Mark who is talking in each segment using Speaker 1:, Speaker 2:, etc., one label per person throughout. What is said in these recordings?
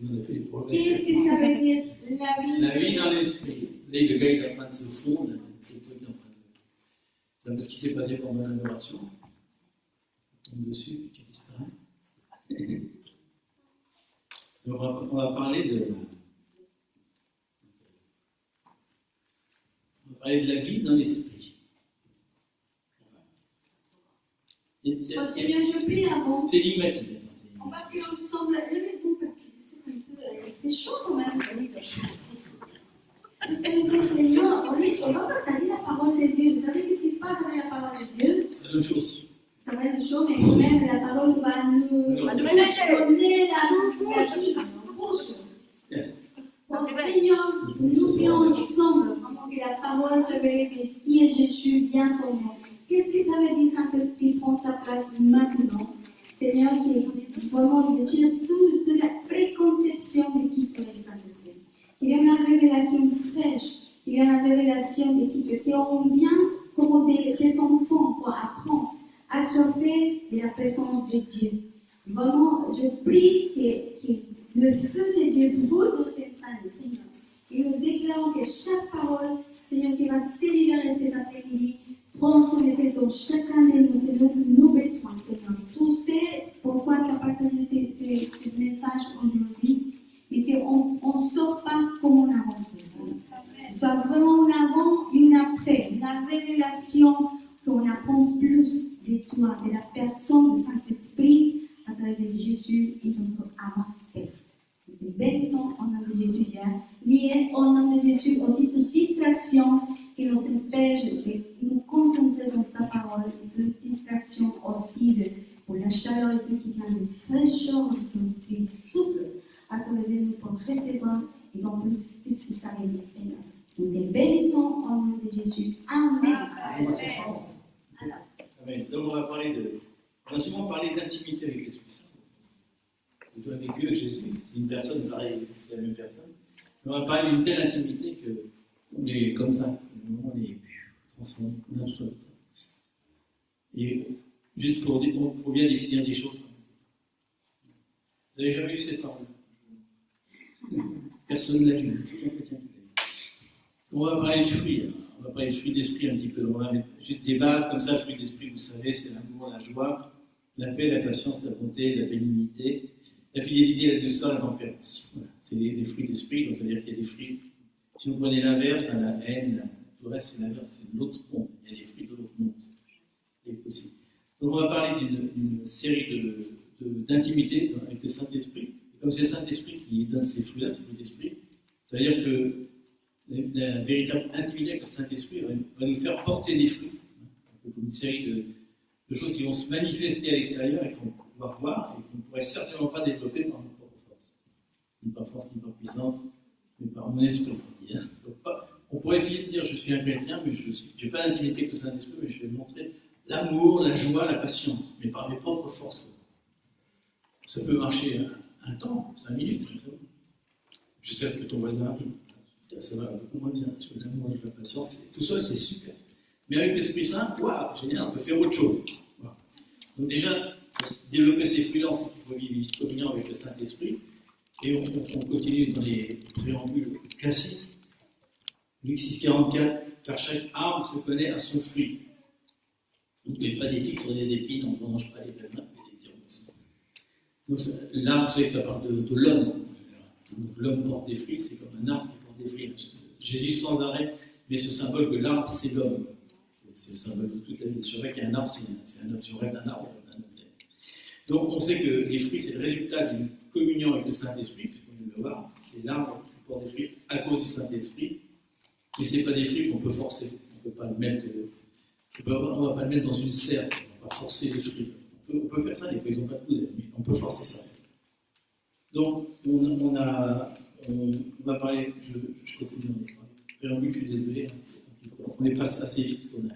Speaker 1: vous en avez fait des problèmes.
Speaker 2: Qu'est-ce que ça veut dire
Speaker 1: La vie dans l'esprit. Là, le gars il est en train de se fondre. C'est un peu ce qui s'est passé pendant l'adoration. On tombe dessus, puis il disparaît. Donc, on va parler de la vie dans l'esprit.
Speaker 2: Seigneur, je prie avant.
Speaker 1: C'est énigmatique.
Speaker 2: On va prier ensemble. Levez-vous parce que c'est un peu. Il fait chaud quand même. Vous savez, Seigneur, on va partager la parole de Dieu. Vous savez qu'est-ce qui se passe avec la parole de Dieu?
Speaker 1: C'est la même chose.
Speaker 2: Ça va être chaud, mais quand même, la parole va nous donner la vie rouge. Bon, Seigneur, nous prions ensemble pendant que la parole révèle que qui est Jésus, bien son nom. Qu'est-ce que ça veut dire, Saint-Esprit? Prends ta place maintenant. Seigneur, qui vraiment retire toute la préconception de qui tu es, Saint-Esprit. Il y a une révélation fraîche, il y a une révélation de qui tu es. On vient comme des enfants pour apprendre à sauver de la présence de Dieu. Vraiment, je prie que le feu de Dieu brûle dans cette famille, Seigneur. Et nous déclarons que chaque parole, Seigneur, qui va se libérer cet après-midi, prend son effet dans chacun de nous, selon nos besoins, Seigneur. Tu sais pourquoi tu as partagé ces messages aujourd'hui, mais qu'on ne sort pas comme on a rentré, Seigneur. Soit vraiment un avant et une après, une révélation qu'on apprend plus de toi, de la personne du Saint-Esprit à travers Jésus et notre Abba Père. Nous te bénissons au nom de Jésus, lié au nom de Jésus aussi toute distraction qui nous empêche de nous concentrer dans ta parole, et toute distraction aussi pour la chaleur et tout qui vient de fraîcheur de ton esprit souple à travers nous pour recevoir et qu'on puisse s'arrêter, Seigneur. Nous te bénissons au nom de Jésus. Amen.
Speaker 1: Amen. Donc on va souvent parler d'intimité avec l'Esprit Saint. Ou avec Dieu, Jésus. C'est une personne pareille, c'est la même personne. On va parler d'une telle intimité qu'on est comme ça. On est transformé. On a tout ça. Et juste pour bien définir des choses. Vous n'avez jamais lu cette parole? Personne ne l'a lu. On va parler de fruits. On va parler de fruits d'esprit un petit peu. On va mettre juste des bases comme ça. Le fruit d'esprit, vous savez, c'est l'amour, la joie, la paix, la patience, la bonté, la bénignité, la fidélité, la douceur, la tempérance. Voilà. C'est des fruits d'esprit. Donc, ça veut dire qu'il y a des fruits. Si vous prenez l'inverse, la haine, tout le reste, c'est l'inverse, c'est l'autre monde. Il y a des fruits de l'autre monde aussi. Donc, on va parler d'une série d'intimité avec le Saint-Esprit. Et comme c'est le Saint-Esprit qui donne ces fruits-là, ces fruits d'esprit, ça veut dire que la véritable intimité avec le Saint-Esprit va nous faire porter des fruits. Une série de choses qui vont se manifester à l'extérieur et qu'on va pouvoir voir et qu'on ne pourrait certainement pas développer par notre propre force. Ni par force, ni par puissance, mais par mon esprit. Donc, on pourrait essayer de dire je suis un chrétien, mais je n'ai pas l'intimité avec le Saint-Esprit, mais je vais montrer l'amour, la joie, la patience, mais par mes propres forces. Ça peut marcher un temps, 5 minutes, jusqu'à ce que ton voisin ça va beaucoup moins bien, parce que l'amour et la patience, tout seul, c'est super. Mais avec l'Esprit Saint, waouh, génial, on peut faire autre chose. Voilà. Donc déjà, pour développer ces fruits-là, on sait qu'il faut vivre une communion avec le Saint-Esprit, et on continue dans les préambules classiques. Luc 6,44, car chaque arbre se connaît à son fruit. Donc il n'y a pas des figues sur des épines, on ne mange pas les raisins, mais des ronces. Donc l'arbre, vous savez, ça parle de l'homme. Donc l'homme porte des fruits, c'est comme un arbre qui porte des fruits. Jésus sans arrêt met ce symbole que l'arbre, c'est l'homme. C'est le symbole de toute la vie. C'est vrai qu'un arbre, c'est un homme. Si on rêve d'un arbre, on rêve d'un homme. Donc on sait que les fruits, c'est le résultat d'une communion avec le Saint-Esprit, puisqu'on vient de le voir. C'est l'arbre qui porte des fruits à cause du Saint-Esprit. Mais ce n'est pas des fruits qu'on peut forcer. On ne peut pas le mettre. On ne va pas le mettre dans une serre. On ne va pas forcer les fruits. On peut faire ça, les fruits, ils n'ont pas de goût, mais on peut forcer ça. Donc, on va parler, je continue dans les préambules, je suis désolé, on est passé assez vite, on ne va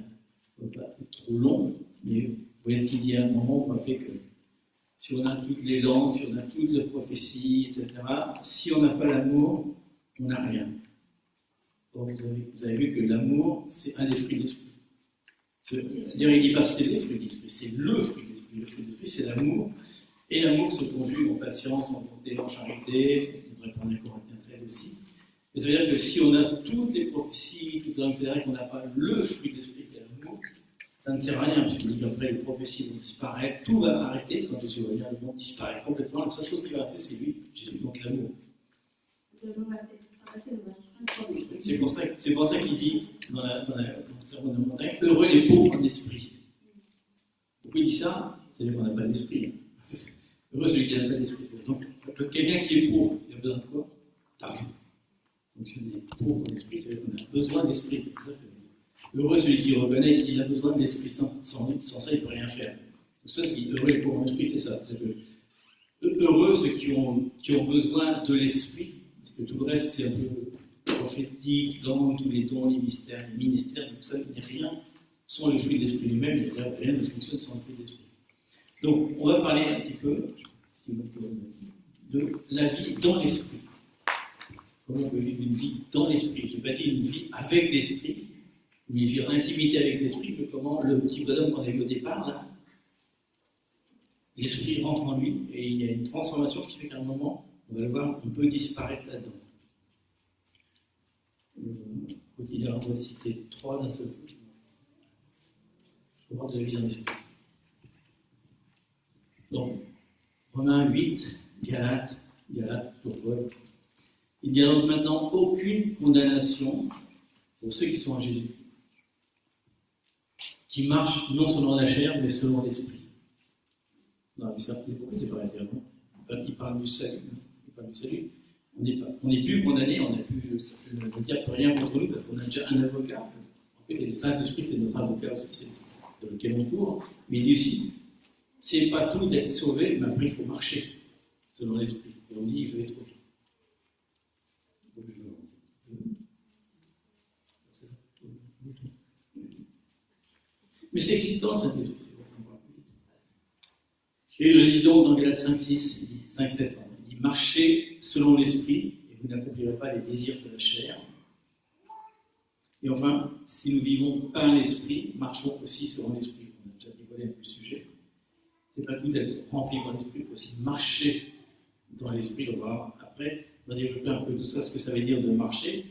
Speaker 1: pas être trop long, mais vous voyez ce qu'il dit à un moment, vous vous rappelez que si on a toutes les langues, si on a toutes les prophéties, etc., si on n'a pas l'amour, on n'a rien. Or, vous avez vu que l'amour, c'est un des fruits de l'esprit. C'est-à-dire, il ne dit pas c'est les fruits de l'esprit, c'est le fruit de l'esprit. Le fruit de l'esprit, c'est l'amour. Et l'amour se conjugue en patience, en bonté, en charité, on devrait prendre 1 Corinthiens 13 aussi. Mais ça veut dire que si on a toutes les prophéties, toutes les langues, c'est-à-dire qu'on n'a pas le fruit de l'esprit qui est l'amour, ça ne sert à rien, puisqu'il dit qu'après les prophéties vont disparaître, tout va arrêter, quand Jésus revient, ils vont disparaître complètement, la seule chose qui va rester, c'est lui, Jésus, donc l'amour. C'est pour ça qu'il dit dans le sermon de la montagne, heureux les pauvres en esprit. Pourquoi il dit ça? C'est-à-dire qu'on n'a pas d'esprit. Heureux celui qui n'a pas d'esprit. Donc, quelqu'un qui est pauvre, il a besoin de quoi? D'argent. Donc, si on est pauvre en esprit, c'est-à-dire qu'on a besoin d'esprit. C'est ça que ça veut dire. Heureux celui qui reconnaît qu'il a besoin de l'esprit saint. Sans ça, il ne peut rien faire. Donc, ça, ce qui est heureux les pauvres en esprit, c'est ça. C'est que, heureux ceux qui ont besoin de l'esprit, parce que tout le reste, c'est un peu prophétique, langue, tous les dons, les mystères, les ministères, tout ça, il n'y a rien sans le fruit de l'esprit lui-même, rien ne fonctionne sans le fruit de l'esprit. Donc, on va parler un petit peu de la vie dans l'esprit. Comment on peut vivre une vie dans l'esprit? Je n'ai pas dit une vie avec l'esprit, une vie en intimité avec l'esprit, mais comment le petit bonhomme qu'on a vu au départ, là, l'esprit rentre en lui, et il y a une transformation qui fait qu'à un moment, on va le voir, on peut disparaître là-dedans. Quotidien, on va citer 3 d'un seul coup. Je parle de la vie dans l'esprit. Donc, Romains 8, Galates, toujours Paul. Il n'y a donc maintenant aucune condamnation pour ceux qui sont en Jésus, qui marchent non selon la chair, mais selon l'esprit. Non, mais ça, pourquoi c'est pas intéressant? Il parle du salut. On n'est plus condamné, on n'a plus le diable peut rien contre nous parce qu'on a déjà un avocat. Et le Saint-Esprit, c'est notre avocat aussi, c'est dans lequel on court. Mais il dit aussi, c'est pas tout d'être sauvé, mais après il faut marcher selon l'Esprit. Et on dit, je vais trop vite. Mais c'est excitant, Saint-Esprit. Et je dis donc dans Galates 5:16, il dit, marchez selon l'Esprit, et vous n'accomplirez pas les désirs de la chair. Et enfin, si nous vivons par l'Esprit, marchons aussi selon l'Esprit. On a déjà dévoilé un peu le sujet. C'est pas tout d'être rempli par l'Esprit, il faut aussi marcher dans l'Esprit. On va après, on va développer un peu tout ça, ce que ça veut dire de marcher.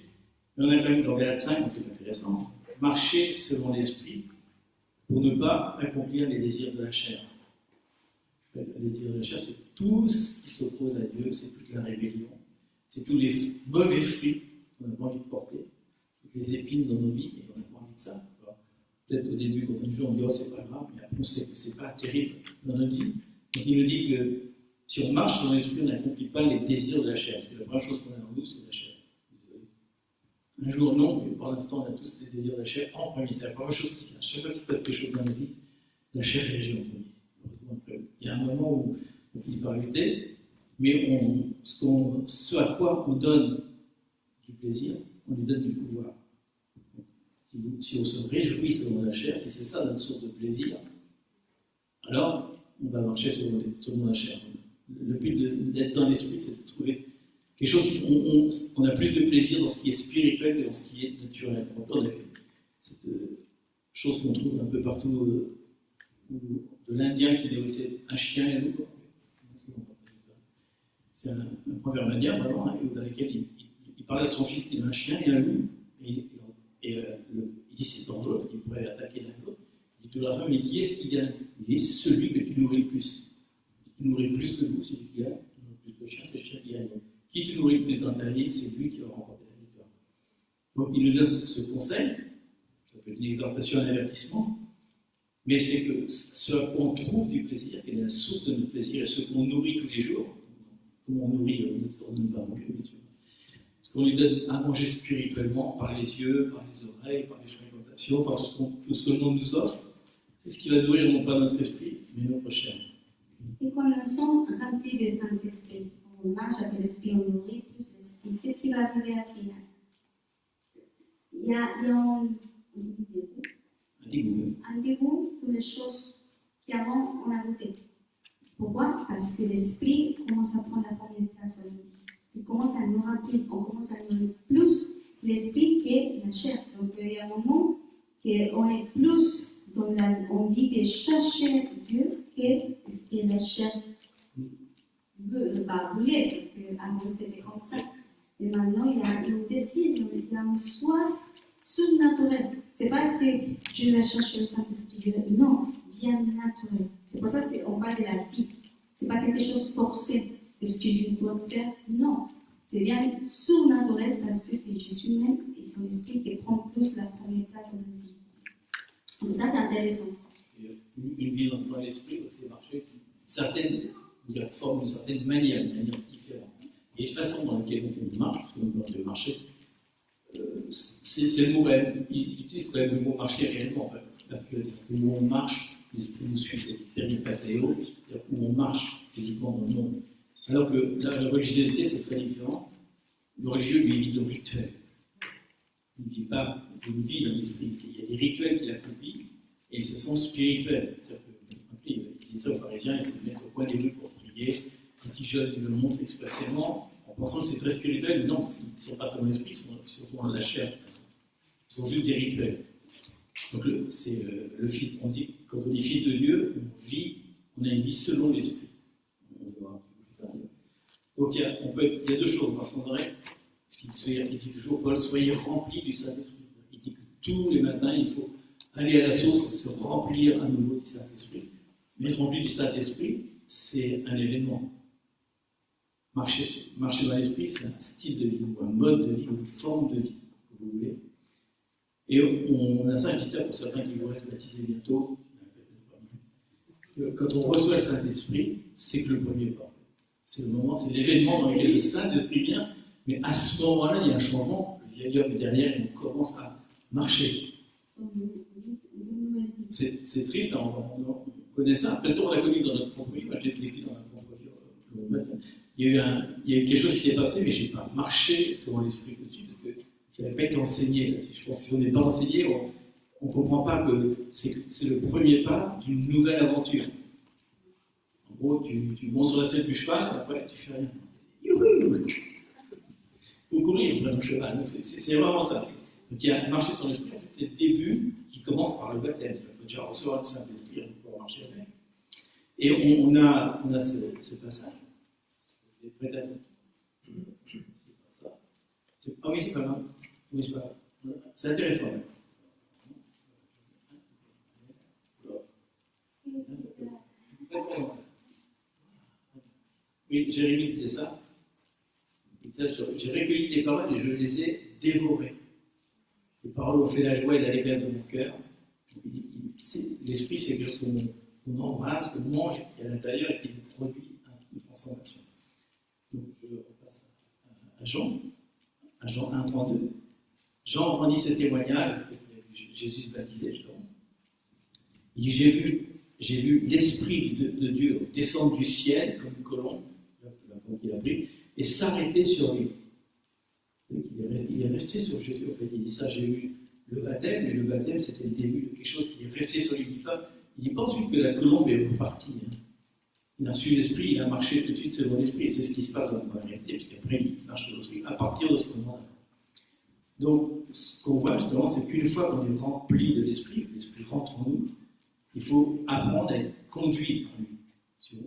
Speaker 1: Mais on a quand même dans Galates 5, un truc intéressant, marcher selon l'Esprit pour ne pas accomplir les désirs de la chair. Les désirs de la chair, c'est tout ce qui s'oppose à Dieu, c'est toute la rébellion, c'est tous les mauvais fruits qu'on n'a pas envie de porter, toutes les épines dans nos vies, et on n'a pas envie de ça. Alors, peut-être au début, quand on joue, on dit « oh, c'est pas grave », mais après, on sait que c'est pas terrible dans notre vie. Donc il nous dit que si on marche dans l'esprit, on n'accomplit pas les désirs de la chair. Parce que la première chose qu'on a en nous, c'est la chair. Un jour, non, mais pour l'instant, on a tous des désirs de la chair en premier. C'est la première chose qui vient. Chaque fois qu'il se passe quelque chose dans la vie, la chair réagit en premier. Il y a un moment où on finit par lutter, mais ce à quoi on donne du plaisir, on lui donne du pouvoir. Si on se réjouit selon la chair, si c'est ça notre source de plaisir, alors on va marcher selon la chair. Le but d'être dans l'esprit, c'est de trouver quelque chose on a plus de plaisir dans ce qui est spirituel que dans ce qui est naturel. On a cette chose qu'on trouve un peu partout, de l'Indien qui négociait un chien et un loup. C'est un proverbe indien, vraiment, dans lequel il parle à son fils qui a un chien et un loup. Et il dit c'est dangereux parce qu'il pourrait attaquer l'un l'autre. Il dit toujours à la femme, mais qui est-ce qui gagne? Il dit celui que tu nourris le plus. Si tu nourris plus le loup, c'est lui qui gagne. Tu nourris plus le chien, c'est le chien qui gagne. Qui tu nourris le plus dans ta vie, c'est lui qui va remporter la victoire. Donc il nous donne ce conseil, ça peut être une exhortation, un avertissement, mais c'est que ce à quoi on trouve du plaisir, quelle est la source de notre plaisir, et ce qu'on nourrit tous les jours, comment on nourrit on ne donne pas à manger, bien sûr. Ce qu'on lui donne à manger spirituellement, par les yeux, par les oreilles, par les fréquentations, par tout ce que le monde nous offre, c'est ce qui va nourrir non pas notre esprit, mais notre chair.
Speaker 2: Et quand nous sommes remplis du Saint-Esprit, on marche avec l'Esprit, on nourrit plus l'Esprit, qu'est-ce qui va arriver à la finale? Il y a un dégoût de les choses qu'avant on a goûté. Pourquoi? Parce que l'Esprit commence à prendre la première place dans nos vies. Il commence à nous remplir, on commence à nourrir plus l'Esprit que la chair. Donc il y a un moment qu'on est plus dans l'envie de chercher Dieu que ce que la chair pas voulu, parce qu'avant c'était comme ça. Et maintenant, il y a un désir, il y a une soif surnaturelle. C'est pas ce que Dieu va chercher le Saint-Esprit. Non, c'est bien naturel. C'est pour ça qu'on parle de la vie. C'est pas quelque chose forcé. Est-ce que Dieu doit faire? Non. C'est bien surnaturel parce que c'est Jésus même et son esprit qui prend plus la première place dans notre vie. Donc ça, c'est intéressant.
Speaker 1: Une vie dans l'esprit, c'est marcher d'une certaine forme, d'une certaine manière différente. Il y a une façon dans laquelle on marche, parce qu'on doit marcher. C'est le mot même, il utilise quand même le mot marcher réellement, parce que où on marche, l'esprit nous suit, péripatéo, c'est-à-dire où on marche physiquement dans le monde. Alors que la religiosité, c'est très différent. Le religieux, lui, vit de rituels. Il ne vit pas d'une vie dans l'esprit. Il y a des rituels qu'il accomplit et il se sent spirituel. Il dit ça aux pharisiens, ils se mettent au coin des rues pour prier. Les petits jeunes, ils le montrent expressément en pensant que c'est très spirituel. Mais non, ils ne sont pas dans l'esprit, ils sont dans la chair. Ils sont juste des rituels. Donc, c'est le fils. On dit, quand on est fils de Dieu, on a une vie selon l'esprit. Donc il y a deux choses, sans arrêt. Il dit toujours, Paul, soyez remplis du Saint-Esprit. Il dit que tous les matins, il faut aller à la source et se remplir à nouveau du Saint-Esprit. Mais être rempli du Saint-Esprit, c'est un événement. Marcher dans l'Esprit, c'est un style de vie, ou un mode de vie, ou une forme de vie, que vous voulez. Et on a ça, je dis ça pour certains qui vont se baptiser bientôt. Quand on reçoit le Saint-Esprit, c'est que le premier pas. C'est le moment, c'est l'événement dans lequel le Saint-Esprit vient, mais à ce moment-là, il y a un changement. Le vieil homme est derrière et on commence à marcher. C'est triste, hein, on connaît ça. Peut-être on l'a connu dans notre propre vie. Moi, je l'ai vécu dans ma propre vie. Il y a eu quelque chose qui s'est passé, mais je n'ai pas marché selon l'Esprit tout de suite, parce que je n'avais pas été enseigné là-dessus. Je pense que si on n'est pas enseigné, on ne comprend pas que c'est le premier pas d'une nouvelle aventure. En gros, tu montes sur la selle du cheval, et après, tu fais rien. Il faut courir après le cheval. C'est vraiment ça. Donc, il y a marcher sur l'esprit, en fait, c'est le début qui commence par le baptême. Il faut déjà recevoir le Saint-Esprit pour marcher avec. Et on a ce passage. Vous êtes prêts à tout? C'est pas ça. Ah oui, c'est pas mal. Oui, c'est pas mal. C'est intéressant. Oui, Jérémie disait ça. J'ai recueilli des paroles et je les ai dévorées. Les paroles ont fait la joie et l'allégresse de mon cœur. L'esprit, c'est quelque chose qu'on embrasse, qu'on mange à l'intérieur et qui nous produit une transformation. Donc, je repasse à Jean 1,32. Jean rendit ce témoignage, Jésus se baptisait, justement. Il dit, j'ai vu l'Esprit de Dieu descendre du ciel comme une colombe, la forme qu'il a pris, et s'arrêter sur lui. Il est resté sur Jésus, en fait. Il dit ça, j'ai eu le baptême, mais le baptême, c'était le début de quelque chose qui est resté sur lui. Il dit pas ensuite que la colombe est repartie. Il a reçu l'Esprit, il a marché tout de suite selon l'Esprit, et c'est ce qui se passe dans la réalité, puisqu'après, il marche selon l'Esprit à partir de ce moment-là. Donc, ce qu'on voit justement, c'est qu'une fois qu'on est rempli de l'Esprit, l'Esprit rentre en nous, il faut apprendre à être conduit par lui.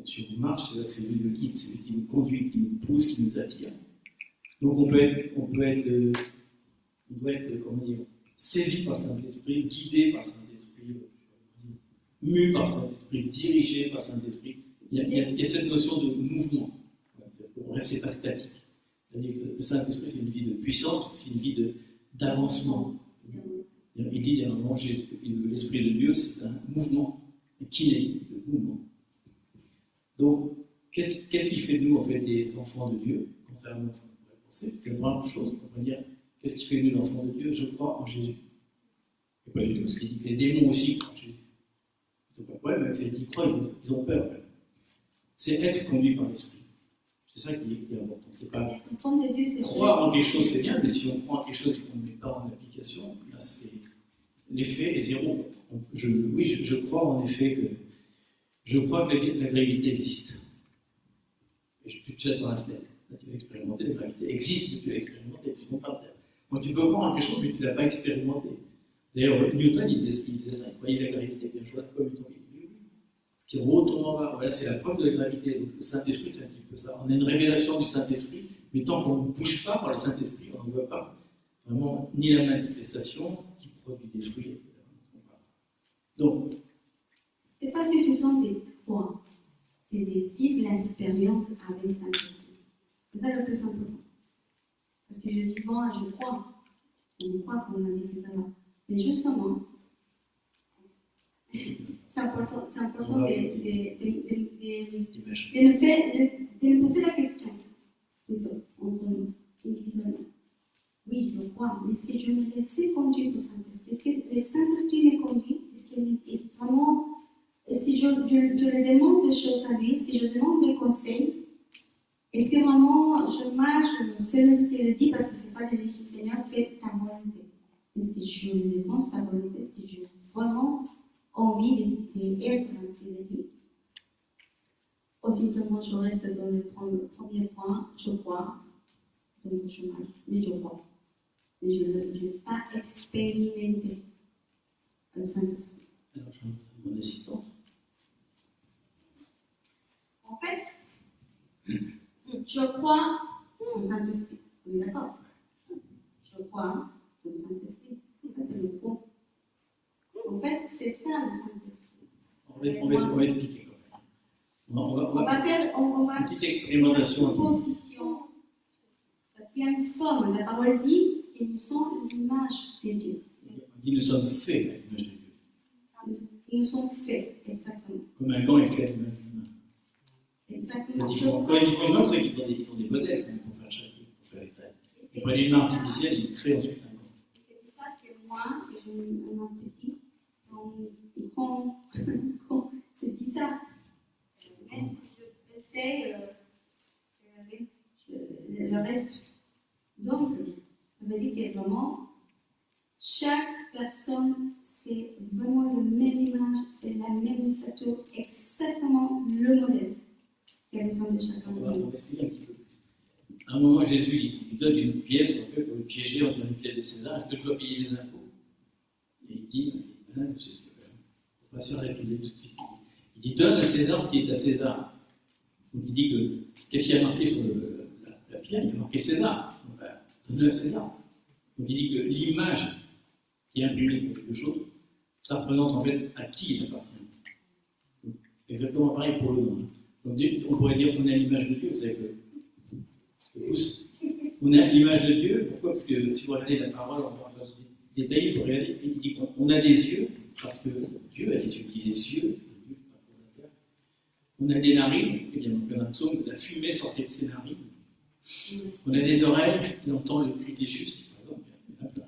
Speaker 1: Si on marche, c'est lui le guide, c'est lui qui nous conduit, qui nous pousse, qui nous attire. Donc on doit être comment dire, saisi par le Saint-Esprit, guidé par le Saint-Esprit, mu par le Saint-Esprit, dirigé par le Saint-Esprit. Il y a cette notion de mouvement. On ne reste pas statique. C'est-à-dire que le Saint-Esprit, c'est une vie de puissance, c'est une vie d'avancement. Il dit à un moment, l'Esprit de Dieu, c'est un mouvement. Et qui est le mouvement? Donc, qu'est-ce qui fait de nous, en fait, des enfants de Dieu, contrairement à ce qu'on pourrait penser? C'est la première chose qu'on pourrait dire. Qu'est-ce qui fait de nous l'enfant de Dieu? Je crois en Jésus. Et pas du tout, parce qu'il dit que les démons aussi croient en Jésus. Ils n'ont pas de problème avec ceux qui croient, ils ont peur. Ouais. C'est être conduit par l'Esprit. C'est ça qui est important. C'est pas croire en quelque chose, c'est bien, mais si on croit en quelque chose et qu'on ne met pas en application, là, l'effet est zéro. Je crois en effet que la gravité existe. Et tu te jettes dans la fenêtre. Là, tu vas expérimenter. La gravité existe, mais tu l'as expérimenté. Tu ne pas. Moi, tu peux croire en quelque chose, mais tu ne l'as pas expérimenté. D'ailleurs, Newton, il faisait ça. Il croyait la gravité. Bien joué, comme Newton. qui retombe en bas. Voilà, c'est la preuve de la gravité. Donc, le Saint-Esprit, c'est un petit peu ça. On a une révélation du Saint-Esprit, mais tant qu'on ne bouge pas par le Saint-Esprit, on ne voit pas vraiment ni la manifestation qui produit des fruits, etc. Donc,
Speaker 2: c'est pas suffisant de croire, c'est de vivre l'expérience avec le Saint-Esprit. C'est ça le plus important. Parce que je dis, bon, je crois, comme on a dit tout à l'heure. Mais justement, c'est important de nous poser la question, plutôt, entre nous, individuellement. Oui, je crois, mais est-ce que je me laisse conduire par le Saint-Esprit? Est-ce que le Saint-Esprit me conduit? Est-ce que je lui demande des choses à lui? Est-ce que je demande des conseils? Est-ce que vraiment je marche, je sais ce qu'il dit, parce que c'est pas de dire, Seigneur, fais ta volonté. Est-ce que je lui demande sa volonté? Est-ce que j'ai vraiment envie d'être rempli de lui? Ou simplement je reste dans le premier point, je crois, donc je marche, mais je crois. Mais je n'ai pas expérimenté le Saint-Esprit.
Speaker 1: Alors, je mon assistant.
Speaker 2: En fait, je crois au Saint-Esprit. On est d'accord? Je crois au Saint-Esprit. Ça, c'est le mot. En fait, c'est ça le Saint-Esprit.
Speaker 1: On va expliquer quand même.
Speaker 2: On va faire
Speaker 1: une petite expérimentation.
Speaker 2: Une supposition. Parce qu'il y a une forme. La parole dit qu'ils nous sont l'image de Dieu.
Speaker 1: On dit nous sommes faits à l'image de Dieu.
Speaker 2: Ils nous sont faits, exactement.
Speaker 1: Comme un gant est fait à l'image de l'humain.
Speaker 2: Exactement.
Speaker 1: Quand ils font une main, c'est qu'ils ont des modèles quand même pour faire chaque pour faire les tailles. Ils prennent une main artificielle, ils créent ensuite un gant.
Speaker 2: C'est pour ça que moi, j'ai un main petit, donc c'est bizarre. Même si je essaie avec le reste. Donc, ça veut dire que vraiment, chaque personne, c'est vraiment la même image, c'est la même stature, exactement le modèle qui a besoin de chacun de nous.
Speaker 1: On va expliquer un petit peu plus. À un moment, Jésus il donne une pièce en fait, pour le piéger en disant une pièce de César. Est-ce que je dois payer les impôts? Et il dit, Jésus, il ne faut pas se faire lapider tout de suite. Il dit, donne à César ce qui est à César. Donc il dit que, qu'est-ce qu'il y a marqué sur la pierre? Il y a marqué César. Donc, donne-le à César. Donc il dit que l'image qui est imprimée sur quelque chose, ça représente en fait à qui il appartient. Donc, exactement pareil pour le nom. Donc on pourrait dire qu'on a l'image de Dieu. Vous savez que on a l'image de Dieu. Pourquoi? Parce que si vous regardez la parole, on va détailler, vous regardez, il dit qu'on a des yeux, parce que Dieu a des yeux. Il dit les yeux de Dieu, pas pour la terre. On a des narines, il y a dans un psaume, la fumée sortait de ses narines. On a des oreilles, il entend le cri des justes, par exemple.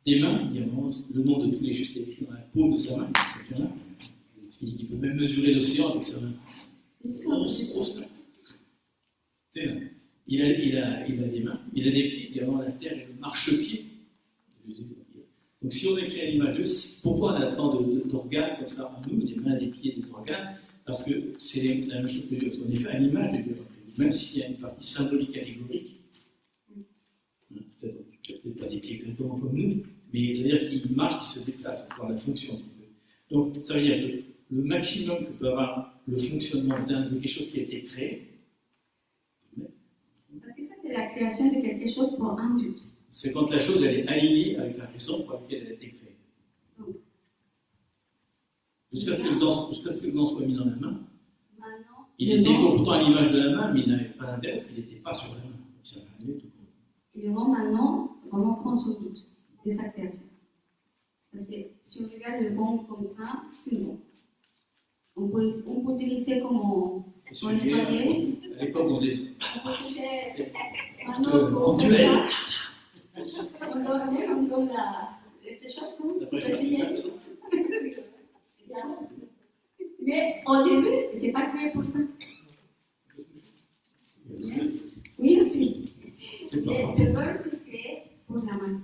Speaker 1: Des mains, il y a vraiment le nom de tous les justes écrit dans la paume de sa main, parce qu'il dit qu'il peut même mesurer l'océan avec sa main. Grosse main. Il a des mains, il a des pieds, il y a vraiment la terre et le marchepied. Donc si on est créé à l'image de Dieu, pourquoi on a tant d'organes comme ça en nous, des mains, des pieds, des organes? Parce que c'est la même chose que Dieu, parce qu'on est fait à l'image de Dieu. Même s'il y a une partie symbolique, allégorique, peut-être pas des pieds exactement comme nous, mais ça veut dire qu'il marche, qu'il se déplace pour voir la fonction. Donc ça veut dire que le maximum que peut avoir le fonctionnement de quelque chose qui a été créé.
Speaker 2: Parce que ça, c'est la création de quelque chose pour un but.
Speaker 1: C'est quand la chose elle est alignée avec la raison pour laquelle elle a été créée. Jusqu'à ce que le gant soit mis dans la main. Il était pourtant à l'image de la main, mais il n'avait pas d'intérêt parce qu'il n'était pas sur la main. Ça va aller tout.
Speaker 2: Et le gant maintenant vraiment prend son but de sa création. Parce que si on regarde le gant comme ça, c'est bon. On peut utiliser comme on nettoyer.
Speaker 1: À l'époque, on faisait.
Speaker 2: On duel. On donne les t-shirts. Mais au début, c'est pas créé pour ça. Oui aussi. Mais le gant, c'est créé pour la main.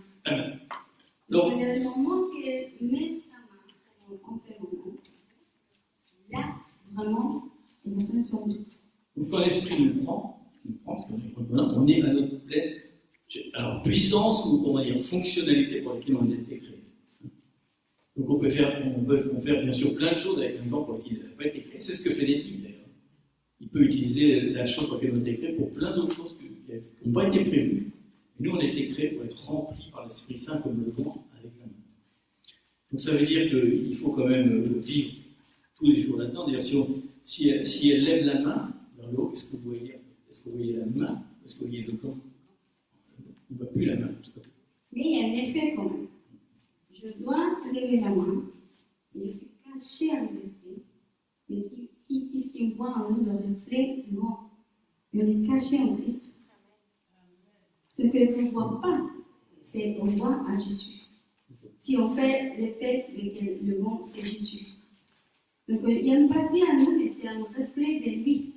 Speaker 2: Donc, et le moment qu'il met sa main en ce moment, là, vraiment, il a plein de son doute.
Speaker 1: Donc quand l'esprit nous prend parce qu'on est à notre pleine puissance ou comment dire, fonctionnalité pour laquelle on a été créé. Donc on peut faire bien sûr plein de choses avec un gant pour lequel il n'a pas été créé. C'est ce que fait l'ennemi d'ailleurs. Il peut utiliser la chose pour laquelle il a été créé pour plein d'autres choses qui n'ont pas été prévues. Et nous, on a été créés pour être remplis par l'Esprit Saint comme le gant avec la main. Donc ça veut dire qu'il faut quand même vivre tous les jours là-dedans. D'ailleurs, si elle lève la main vers le haut, qu'est-ce que vous voyez? Est-ce que vous voyez la main? Est-ce que vous voyez le gant? On ne voit plus la main.
Speaker 2: Mais il y a un effet quand même. Je dois lever la main, et je suis caché avec l'esprit, mais qu'est-ce qui voit en nous le reflet du gant? Et on est caché en Christ. Ce que tu ne vois pas, c'est on voit à Jésus. Si on fait l'effet que le gant, c'est Jésus. Donc il y a une partie à nous, et c'est un reflet de lui.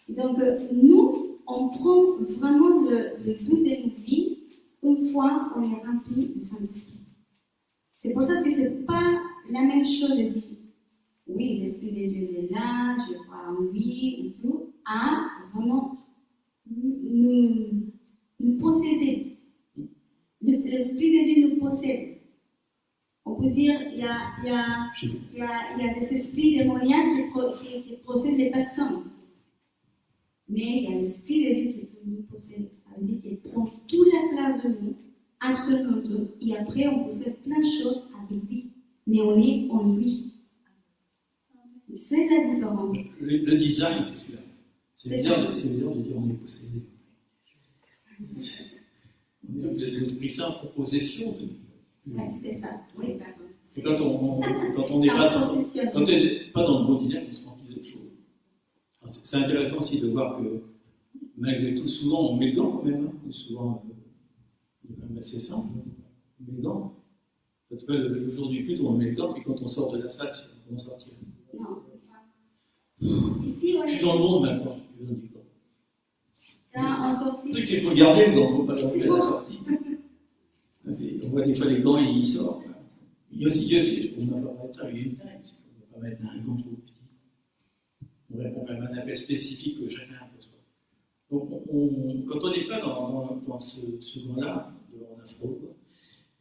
Speaker 2: Et donc nous, on prend vraiment le but de nos vies une fois on est rempli du Saint-Esprit. C'est pour ça que ce n'est pas la même chose de dire oui, l'Esprit de Dieu est là, je crois en lui et tout, à vraiment nous posséder. L'Esprit de Dieu nous possède. On peut dire qu'il y a des esprits démoniaques qui possèdent les personnes. Mais il y a l'Esprit de Dieu qui peut nous posséder. Ça veut dire qu'il prend toute la place de nous, absolument tout. Et après, on peut faire plein de choses avec lui. Mais on est en lui. C'est la différence.
Speaker 1: Le design, c'est celui-là. C'est bizarre de dire on est possédé. L'Esprit Saint en possession de nous.
Speaker 2: Oui, c'est ça. Oui, pardon.
Speaker 1: Et quand on n'est pas dans le bon design, on se remplit d'autres choses. C'est intéressant aussi de voir que malgré tout, souvent on met le gant quand même. Hein. Souvent, c'est quand même assez simple. On met le gant. En tout cas, le jour du culte, on met le gant, puis quand on sort de la salle, on commence à retirer.
Speaker 2: Non. Ici,
Speaker 1: Je suis dans le monde maintenant, j'ai besoin du gant.
Speaker 2: Quand on sort.
Speaker 1: Le truc, c'est qu'il faut le garder, le gant, il ne faut pas l'enlever à la sortie. On voit des fois les gants, ils sortent. Il y a aussi, on n'a pas parlé de ça, il y a une taille, on ne va pas mettre un gant trop petit. On répond quand même à un appel spécifique que chacun a pour soi. Donc, quand on n'est pas dans ce gant-là, on a froid,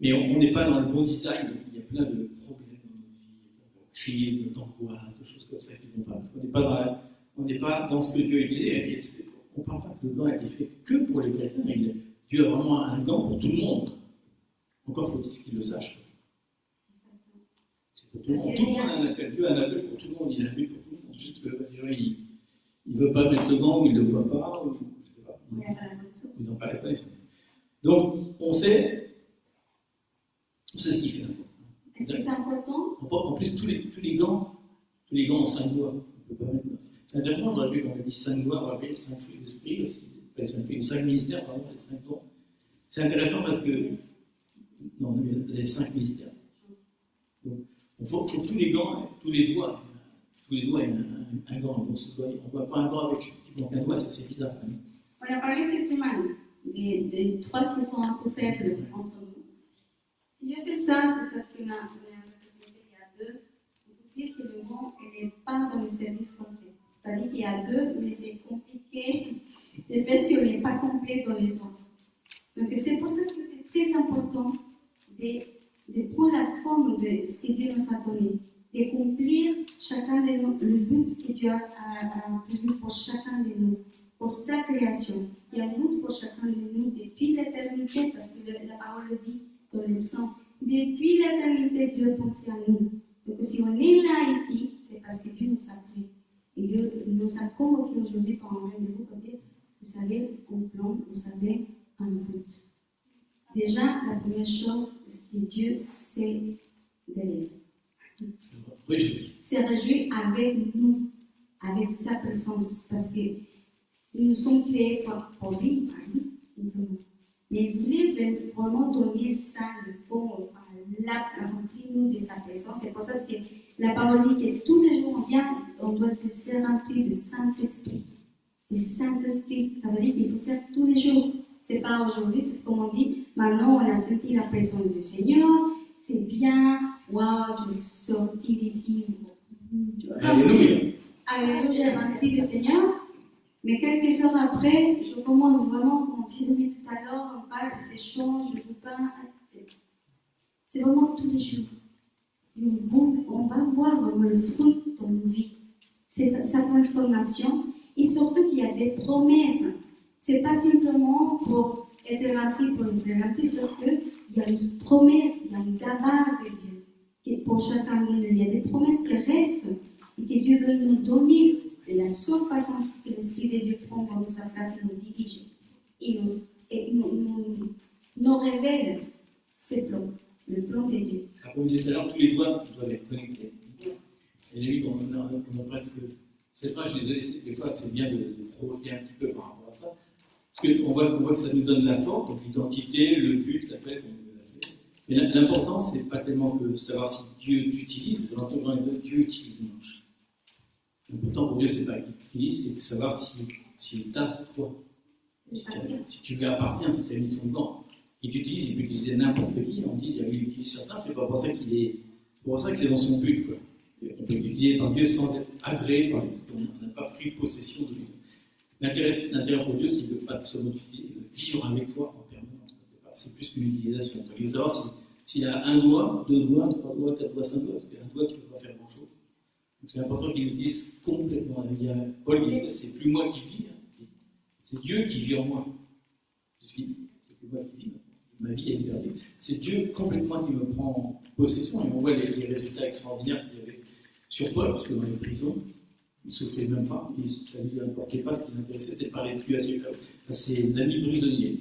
Speaker 1: mais on n'est pas dans le bon design, donc il y a plein de problèmes dans notre vie, de crises, d'angoisse, de choses comme ça qui ne vont pas, parce qu'on n'est pas dans ce que Dieu a utilisé. On ne parle pas que le gant a été fait que pour les chrétiens, Dieu a vraiment un gant pour tout le monde. Encore faut-il qu'il le sache. C'est pour tout le monde. Tout le monde a un appel. Dieu a un appel pour tout le monde. Il a un but pour tout le monde. Juste que les gens, ils ne veulent pas mettre le gant ou ils ne le voient pas. Ou, je sais pas. Ils n'ont pas la connaissance. Donc, on sait ce qu'il fait.
Speaker 2: Est-ce que c'est important?
Speaker 1: En plus, tous les gants ont 5 doigts. On peut pas mettre. C'est intéressant de rappeler qu'on a dit 5 doigts, on rappelle les 5 fruits de l'esprit aussi. Les 5 ministères, pardon, les 5 dons. C'est intéressant parce que. Non, les 5 ministères. Donc, il faut que tous les gants, tous les doigts aient un gant. On ne voit pas un gant avec un doigt, c'est bizarre.
Speaker 2: On a parlé cette semaine des 3 qui sont un peu faibles entre nous. Si je fais ça, c'est parce qu'on a la possibilité qu'il y a 2. On peut dire que le gant n'est pas dans le service complet. C'est-à-dire qu'il y a 2, mais c'est compliqué de faire si on n'est pas complet dans les doigts. Donc c'est pour ça que c'est très important de prendre la forme de ce que Dieu nous a donné, d'accomplir chacun de nous, le but que Dieu a prévu pour chacun de nous, pour sa création. Il y a un but pour chacun de nous depuis l'éternité, parce que la parole le dit dans le psaume. Depuis l'éternité, Dieu a pensé à nous. Donc si on est là ici, c'est parce que Dieu nous a pris. Et Dieu nous a convoqués aujourd'hui pour un rendez-vous pour dire, vous savez, un plan, vous savez, un but. Déjà, la première chose, c'est que Dieu sait d'aider. C'est réjoui avec nous, avec sa présence, parce que nous sommes créés pour lui, simplement. Mais il voulait vraiment donner ça, le bon, remplir-nous de sa présence. C'est pour ça que la parole dit que tous les jours on doit se remplir de Saint-Esprit. Le Saint-Esprit, ça veut dire qu'il faut faire tous les jours. C'est pas aujourd'hui, c'est ce qu'on dit. Maintenant, on a senti la présence du Seigneur. C'est bien. Waouh, je suis sortie d'ici.
Speaker 1: Alléluia.
Speaker 2: Alléluia, rempli du Seigneur. Mais quelques heures après, je commence vraiment à continuer tout à l'heure. On parle de ces choses, je ne veux pas. C'est vraiment tous les jours. on va voir vraiment le fruit dans nos vies, sa transformation, et surtout qu'il y a des promesses. Ce n'est pas simplement pour être rempli, sauf qu'il y a une promesse, il y a une gaballe de Dieu. Que pour chacun de nous, il y a des promesses qui restent et que Dieu veut nous donner. Et la seule façon, c'est que l'Esprit de Dieu prend comme sa place et nous dirige. Et nous révèle ses plans, le plan de Dieu.
Speaker 1: Comme je disais tout à l'heure, tous les doigts doivent être connectés. Et lui, on a presque. C'est vrai, je suis désolé, des fois c'est bien de provoquer un petit peu par rapport à ça. Parce qu'on voit que ça nous donne la forme, donc l'identité, le but, l'appel qu'on veut l'appeler. Mais l'important, c'est pas tellement que savoir si Dieu t'utilise, on entend toujours les deux, Dieu utilise-moi. L'important pour Dieu, c'est pas qu'il t'utilise, c'est de savoir s'il t'a, toi. Si tu lui appartiens, si tu as mis son gant. Il t'utilise, il peut utiliser n'importe qui. On dit qu'il utilise certains, c'est pas pour ça qu'il est. C'est pour ça que c'est dans son but, quoi. On peut l'utiliser par Dieu sans être agréé par lui, parce qu'on n'a pas pris possession de lui. L'intérêt pour Dieu, c'est qu'il ne veut pas seulement vivre avec toi en permanence. C'est plus qu'une utilisation. Il faut savoir s'il a un doigt, 2 doigts, 3 doigts, 4 doigts, 5 doigts, parce qu'il y a un doigt qui ne peut pas faire grand-chose. Donc c'est important qu'il l'utilise complètement. Paul disait, c'est plus moi qui vis, hein. C'est Dieu qui vit en moi. C'est ce qu'il dit, c'est plus moi qui vis. Ma vie est libérée. C'est Dieu complètement qui me prend en possession. Et on voit les résultats extraordinaires qu'il y avait sur Paul, parce que dans les prisons, il ne souffrait même pas, ça ne lui importait pas. Ce qui l'intéressait, c'est de parler plus à ses amis prisonniers.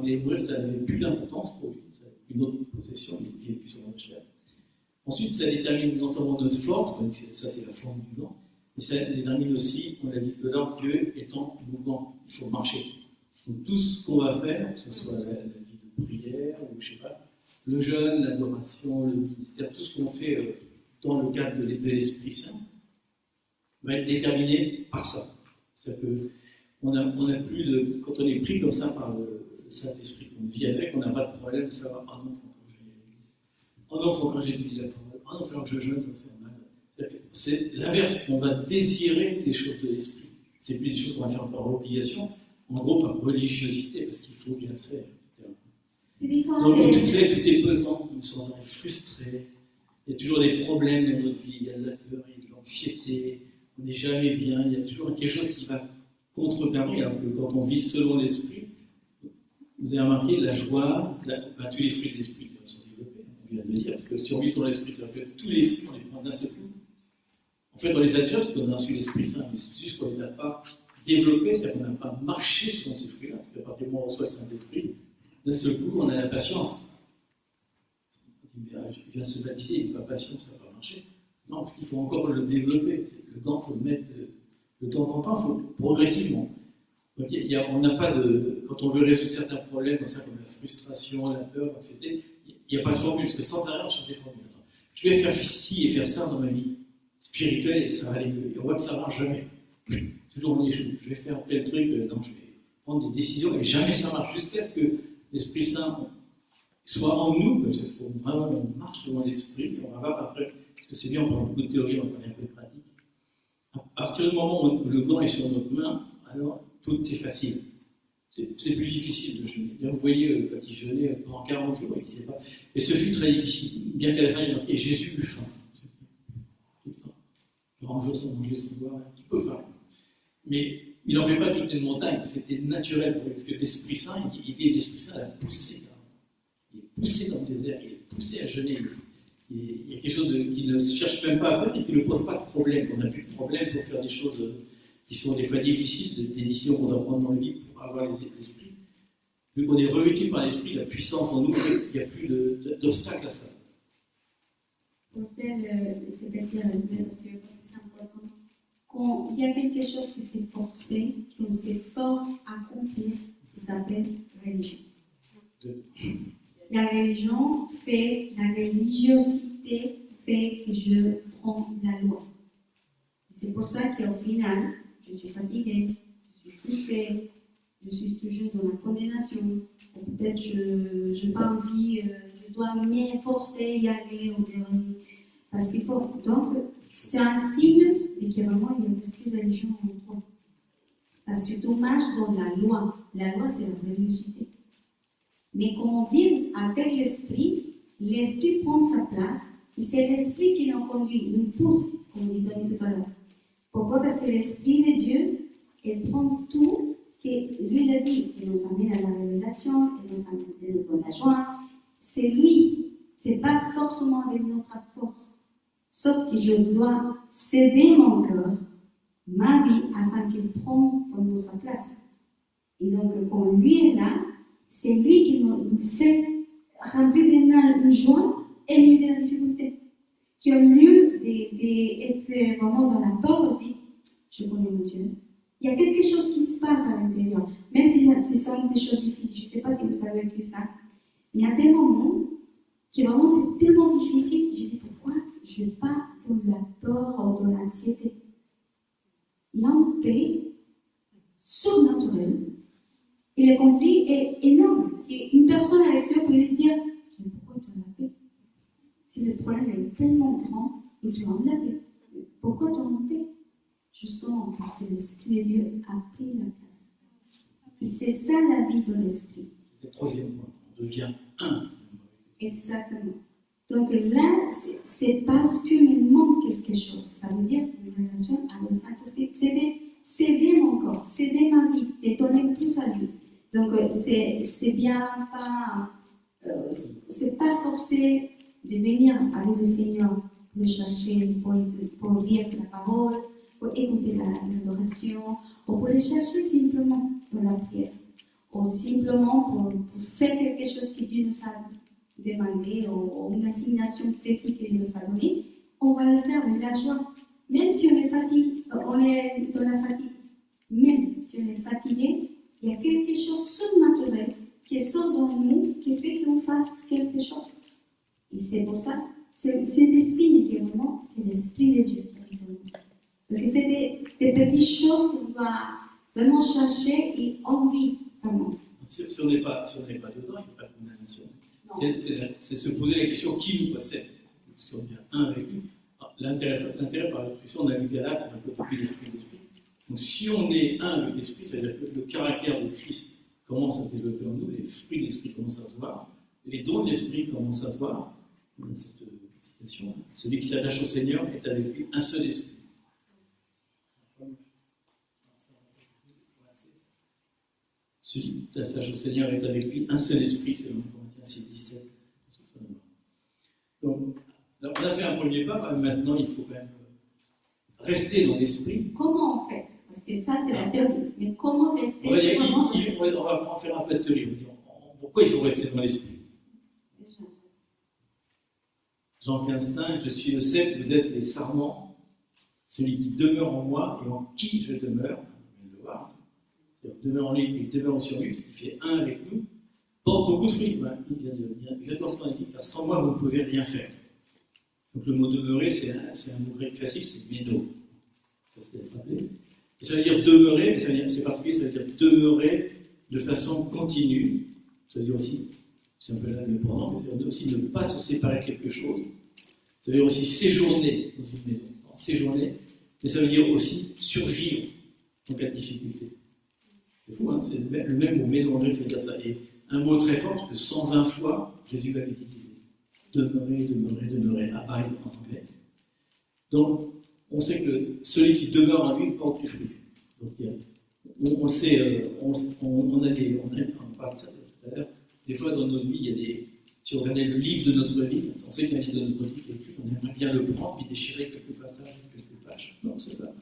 Speaker 1: Les brûlés, ça n'avait plus d'importance pour lui. Ça avait une autre possession, il ne vivait plus sur la chair. Ensuite, ça détermine non seulement notre forme, ça c'est la forme du gant, mais ça détermine aussi, on l'a dit tout à l'heure, Dieu est en mouvement, il faut marcher. Donc tout ce qu'on va faire, que ce soit la vie de prière, ou je ne sais pas, le jeûne, l'adoration, le ministère, tout ce qu'on fait dans le cadre de l'Esprit Saint, va être déterminé par ça. C'est-à-dire qu'on a plus de. Quand on est pris comme ça par le Saint-Esprit qu'on vit avec, on n'a pas de problème de savoir « Ah non, il faut quand je vais à l'église. Ah non, il faut quand j'étudie la parole. Ah non, il faut que je jeûne, ça fait mal. » C'est l'inverse, on va désirer les choses de l'Esprit. C'est plus des choses qu'on va faire par obligation, en gros par religiosité, parce qu'il faut bien faire, etc.
Speaker 2: C'est différent.
Speaker 1: Donc, vous savez, tout est pesant, on se sent frustré. Il y a toujours des problèmes dans notre vie, il y a de la peur, il y a de l'anxiété, on n'est jamais bien, il y a toujours quelque chose qui va contrecarrer, alors que quand on vit selon l'esprit, vous avez remarqué la joie, tous les fruits de l'esprit sont développés, on vient de le dire, parce que si on vit selon l'esprit, c'est-à-dire que tous les fruits, on les prend d'un seul coup. En fait, on les a déjà parce qu'on a reçu l'Esprit Saint, mais c'est juste qu'on ne les a pas développés, c'est-à-dire qu'on n'a pas marché selon ces fruits-là, parce qu'à partir du moment où on reçoit le Saint-Esprit, d'un seul coup, on a la patience. Je viens se baptiser, il n'est pas patient, ça ne va pas marcher. Non, parce qu'il faut encore le développer. Le gant, il faut le mettre de temps en temps, il faut progressivement. Donc, on n'a pas de. Quand on veut résoudre certains problèmes, comme ça, comme la frustration, la peur, l'anxiété, il n'y a pas de formule, parce que sans arrêt, on cherche des formules. Je vais faire ci et faire ça dans ma vie spirituelle et ça va aller mieux. Et on voit que ça ne marche jamais. Toujours on échoue. Je vais faire tel truc, non, je vais prendre des décisions et jamais ça marche, jusqu'à ce que l'Esprit Saint soit en nous, parce que vraiment on marche selon l'esprit, on va voir après, parce que c'est bien, on parle beaucoup de théorie, on va parler un peu de pratique. À partir du moment où le gant est sur notre main, alors tout est facile. C'est plus difficile de jeûner. Vous voyez, quand il jeûnait pendant 40 jours, il ne sait pas. Et ce fut très difficile, bien qu'à la fin il marquait, et Jésus eut faim. Toute faim. 40 jours sans manger, sans boire, un petit peu faim. Mais il n'en fait pas toute une montagne, c'était naturel pour lui, parce que l'Esprit Saint, l'Esprit Saint l'a poussé. Il est poussé dans le désert, il est poussé à jeûner. Il y a quelque chose qu'il ne cherche même pas à faire et qui ne pose pas de problème. On n'a plus de problème pour faire des choses qui sont des fois difficiles, des décisions qu'on doit prendre dans la vie pour avoir l'esprit. Vu qu'on est revêtu par l'esprit, la puissance en nous fait qu'il n'y a plus d'obstacle à ça.
Speaker 2: Pour faire ce petit résumé, parce que c'est important. Quand il y a quelque chose qui s'est forcé, qu'on s'est fort à accomplir, ça s'appelle religion. La religion fait, la religiosité fait que je prends la loi. C'est pour ça qu'au final, je suis fatiguée, je suis frustrée, je suis toujours dans la condamnation. Ou peut-être je n'ai pas envie, je dois m'efforcer y aller. Parce qu'il faut. Donc, c'est un signe de qu'il y a vraiment un esprit de religion en toi. Parce que tu marches dans la loi. La loi, c'est la religiosité. Mais quand on vit avec l'esprit, l'esprit prend sa place et c'est l'esprit qui nous conduit, nous pousse, comme dit Tony tout à l'heure. Pourquoi? Parce que l'esprit de Dieu, il prend tout que lui a dit, il nous amène à la révélation, il nous donne la joie. C'est lui, c'est pas forcément avec notre force. Sauf que je dois céder mon cœur, ma vie, afin qu'il prenne comme sa place. Et donc, quand lui est là, c'est lui qui nous fait remplir de joie et mieux de la difficulté. Qui au lieu d'être vraiment dans la peur aussi, je connais mon Dieu. Il y a quelque chose qui se passe à l'intérieur, même si ce sont des choses difficiles. Je ne sais pas si vous avez vécu ça. Il y a des moments qui vraiment c'est tellement difficile. Je dis pourquoi je ne vais pas dans la peur ou dans l'anxiété. Il y a une paix surnaturelle. Et le conflit est énorme. Et une personne à l'extérieur peut dire mais pourquoi tu as la paix? Si le problème est tellement grand, et tu as la paix. Pourquoi tu as la paix? Justement parce que l'Esprit de Dieu a pris la place. Et c'est ça la vie de l'Esprit.
Speaker 1: Le troisième point, on devient un.
Speaker 2: Exactement. Donc là, c'est parce qu'il me manque quelque chose. Ça veut dire une relation avec le Saint-Esprit. Céder mon corps, céder ma vie et donner plus à lui. Donc c'est bien pas, c'est pas forcé de venir avec le Seigneur pour le chercher, pour lire la parole, pour écouter l'adoration, ou pour le chercher simplement dans la prière, ou simplement pour faire quelque chose que Dieu nous a demandé, ou une assignation précise que Dieu nous a donnée, on va le faire avec la joie. Même si on est fatigué, on est dans la fatigue, même si on est fatigué, il y a quelque chose de surnaturel qui sort dans nous, qui fait qu'on fasse quelque chose. Et c'est pour ça, c'est des signes qui vraiment, c'est l'Esprit de Dieu qui habite en nous. Donc c'est des petites choses qu'on va vraiment chercher et envie, vraiment.
Speaker 1: Si on n'est pas dedans, il n'y a pas de condamnation. C'est se poser la question qui nous possède. Si on devient un avec lui. L'intérêt par l'expression, on a vu Galate, on a plutôt les fruits de l'esprit. Donc si on est un avec l'esprit, c'est-à-dire que le caractère de Christ commence à se développer en nous, les fruits de l'esprit commencent à se voir, les dons de l'esprit commencent à se voir. Dans cette citation, celui qui s'attache au Seigneur est avec lui un seul esprit. Celui qui s'attache au Seigneur est avec lui un seul esprit, c'est dans Corinthiens 6, 17. Donc, on a fait un premier pas, maintenant il faut quand même rester dans l'esprit.
Speaker 2: Comment on fait? Parce que ça c'est la théorie, mais comment rester?
Speaker 1: On va en faire un peu de théorie. Pourquoi il faut rester dans l'esprit? Jean 15, 5, je suis le cep, vous êtes les sarments, celui qui demeure en moi et en qui je demeure, on vient de le voir, c'est-à-dire demeure en lui et demeure sur lui, parce qu'il fait un avec nous, porte beaucoup de fruits. Il vient de dire exactement ce qu'on a dit, car sans moi vous ne pouvez rien faire. Donc le mot demeurer, c'est un mot grec classique, c'est méno. Ça se laisse rappeler. Et ça veut dire demeurer, mais c'est particulier, ça veut dire demeurer de façon continue. Ça veut dire aussi, c'est un peu l'indépendant, mais ça veut dire aussi ne pas se séparer de quelque chose. Ça veut dire aussi séjourner dans une maison. Séjourner, mais ça veut dire aussi survivre en cas de difficulté. C'est fou, hein, c'est le même mot, méno en grec, ça veut dire ça. Et un mot très fort, parce que 120 fois, Jésus va l'utiliser. Demeurer, abide en anglais. Donc, on sait que celui qui demeure en lui porte du fruit. Donc, on sait, on parle de ça tout à l'heure, des fois dans notre vie, il y a des. Si on regardait le livre de notre vie, on sait que la vie de notre vie est écrite, on aimerait bien le prendre puis déchirer quelques passages, quelques pages. Non, c'est pas.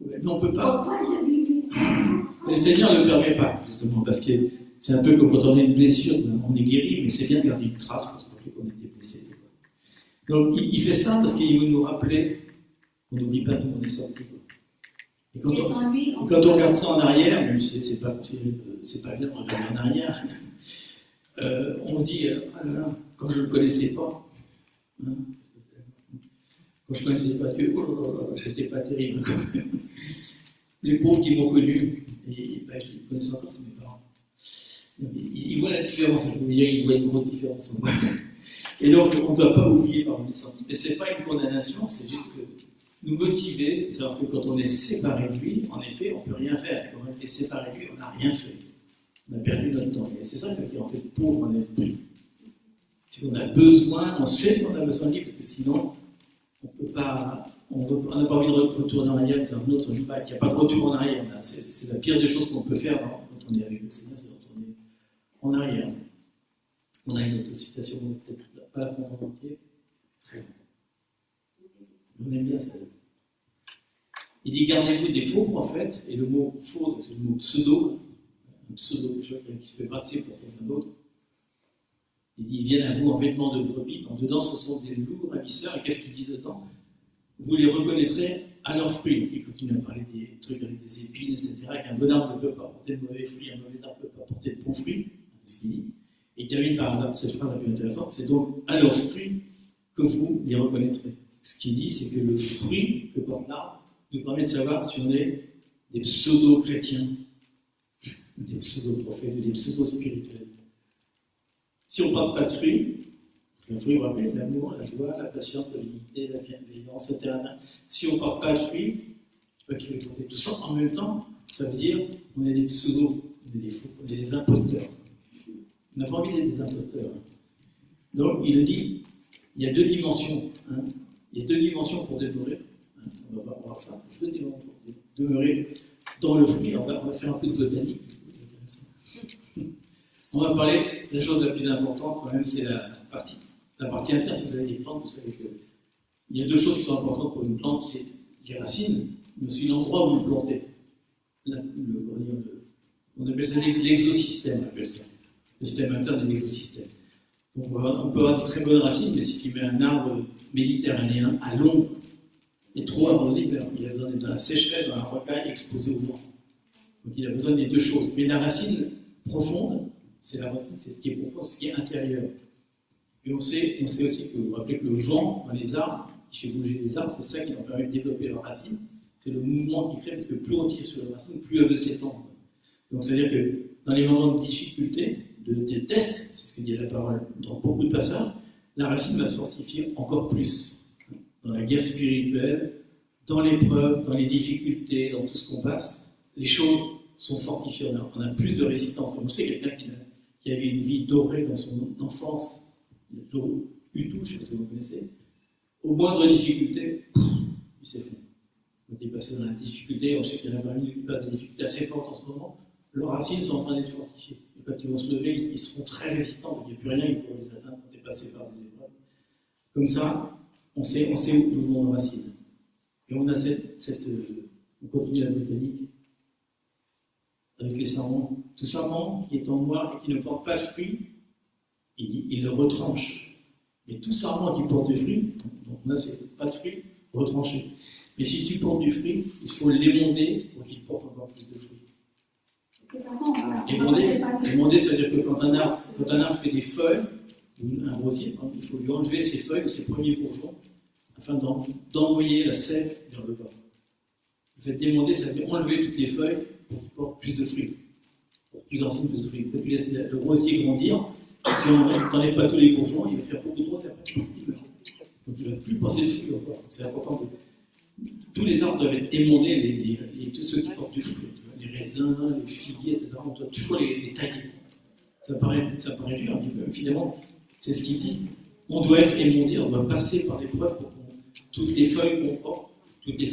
Speaker 1: Mais on ne peut pas.
Speaker 2: Pourquoi j'ai vécu ça?
Speaker 1: Le Seigneur ne le permet pas, justement, parce que c'est un peu comme quand on a une blessure, on est guéri, mais c'est bien de garder une trace pour se rappeler qu'on était blessé. Donc il fait ça parce qu'il veut nous rappeler qu'on n'oublie pas d'où on est sorti. Et quand on regarde ça en arrière, même si c'est pas bien de regarder en arrière, on dit ah là là, quand je ne le connaissais pas, hein, quand je ne connaissais pas Dieu, oh là là, j'étais pas terrible quand même. Les pauvres qui m'ont connu, et je les connaissais encore, c'est mes parents. Ils voient la différence, je veux dire, ils voient une grosse différence en moi. Et donc, on ne doit pas oublier par où on est sorti. Mais ce n'est pas une condamnation, c'est juste que nous motiver, de savoir que quand on est séparé de lui, en effet, on ne peut rien faire. Et quand on est séparé de lui, on n'a rien fait. On a perdu notre temps. Et c'est ça que ça veut dire, en fait, pauvre en esprit. C'est qu'on a besoin, on sait qu'on a besoin de lui, parce que sinon, on peut pas, on n'a pas envie de retourner en arrière. C'est un autre, on dit pas qu'il n'y a pas de retour en arrière. C'est la pire des choses qu'on peut faire quand on est avec le Seigneur, c'est de retourner en arrière. On a une autre citation, peut-être pas la prendre en entier. Très bien. On aime bien ça. Il dit, gardez-vous des faux prophètes, et le mot faux, c'est le mot pseudo, un pseudo qui se fait passer pour quelqu'un d'autre. Ils viennent à vous en vêtements de brebis, en dedans ce sont des loups ravisseurs, et qu'est-ce qu'il dit dedans? Vous les reconnaîtrez à leurs fruits. Il continue à parler des trucs avec des épines, etc., qu'un bon arbre ne peut pas porter de mauvais fruits, un mauvais arbre ne peut pas porter de bons fruits, c'est ce qu'il dit. Et il termine par là, cette phrase la plus intéressante, c'est donc à leurs fruits que vous les reconnaîtrez. Ce qu'il dit, c'est que le fruit que porte l'arbre nous permet de savoir si on est des pseudo-chrétiens, des pseudo-prophètes, ou des pseudo-spirituels. Si on ne porte pas de fruits, le fruit, vous rappelez, l'amour, la joie, la patience, la dignité, la bienveillance, etc. Si on ne porte pas de fruits, je peux que je vais porter tout ça en même temps, ça veut dire qu'on est des pseudos, on est des faux, on est des imposteurs. On n'a pas envie d'être des imposteurs. Donc, il le dit, il y a deux dimensions. Hein. Il y a deux dimensions pour demeurer. Hein. On va voir ça. Deux dimensions pour demeurer dans le fruit. On va faire un peu de botanique. On va parler de la chose la plus importante, quand même, c'est la partie interne. Si vous avez des plantes, vous savez qu'il y a deux choses qui sont importantes pour une plante, c'est les racines, mais aussi l'endroit où vous le plantez. On appelle ça l'exosystème, on appelle ça. Le système interne de l'exosystème. Donc on peut avoir de très bonnes racines, mais si tu mets un arbre méditerranéen à l'ombre et trop arrosé, il a besoin d'être dans la sécheresse, dans la rocaille, exposé au vent. Donc il a besoin des deux choses. Mais la racine profonde, c'est la racine, c'est ce qui est profond, c'est ce qui est intérieur. Et on sait aussi que vous vous rappelez que le vent dans les arbres, qui fait bouger les arbres, c'est ça qui leur permet de développer leurs racines. C'est le mouvement qui crée, parce que plus on tire sur les racines, plus elles veulent s'étendre. Donc c'est-à-dire que dans les moments de difficulté, des tests, c'est ce que dit la parole dans beaucoup de passages, la racine va se fortifier encore plus. Dans la guerre spirituelle, dans l'épreuve, dans les difficultés, dans tout ce qu'on passe, les choses sont fortifiées. On a plus de résistance. On sait quelqu'un qui avait une vie dorée dans son enfance, il a toujours eu tout, je ne sais pas si vous connaissez, au moindre difficulté, il s'est fait. Quand il est passé dans la difficulté, on sait qu'il y en a parmi nous qui passent des difficultés assez fortes en ce moment, leurs racines sont en train d'être fortifiées. Et quand ils vont se lever, ils seront très résistants, donc il n'y a plus rien qui pourra les atteindre quand tu es passé par des épreuves. Comme ça, on sait où vont nos racines. Et on a on continue la botanique avec les sarments. Tout sarment qui est en noir et qui ne porte pas de fruit, il le retranche. Mais tout sarment qui porte du fruit, donc là c'est pas de fruit, retranché. Mais si tu portes du fruit, il faut l'émonder pour qu'il porte encore plus de fruits.
Speaker 2: De toute façon,
Speaker 1: émonder, ça veut dire que quand un arbre fait des feuilles, ou un rosier, il faut lui enlever ses feuilles ou ses premiers bourgeons afin d'envoyer la sève vers le bas. Le fait d'émonder, ça veut dire enlever toutes les feuilles pour qu'il porte plus de fruits. Pour plus de fruits, Quand tu laisses le rosier grandir, tu n'enlèves pas tous les bourgeons, il va faire beaucoup de roses et après il meurt. Donc il ne va plus porter de fruits encore. C'est important. Tous les arbres doivent être émondés, tous ceux qui portent du fruit. Les raisins, les figuiers, etc. On doit toujours les tailler. Ça paraît dur un petit peu, mais finalement, c'est ce qu'il dit. On doit être émondé, on doit passer par l'épreuve pour toutes les feuilles qu'on porte, toutes les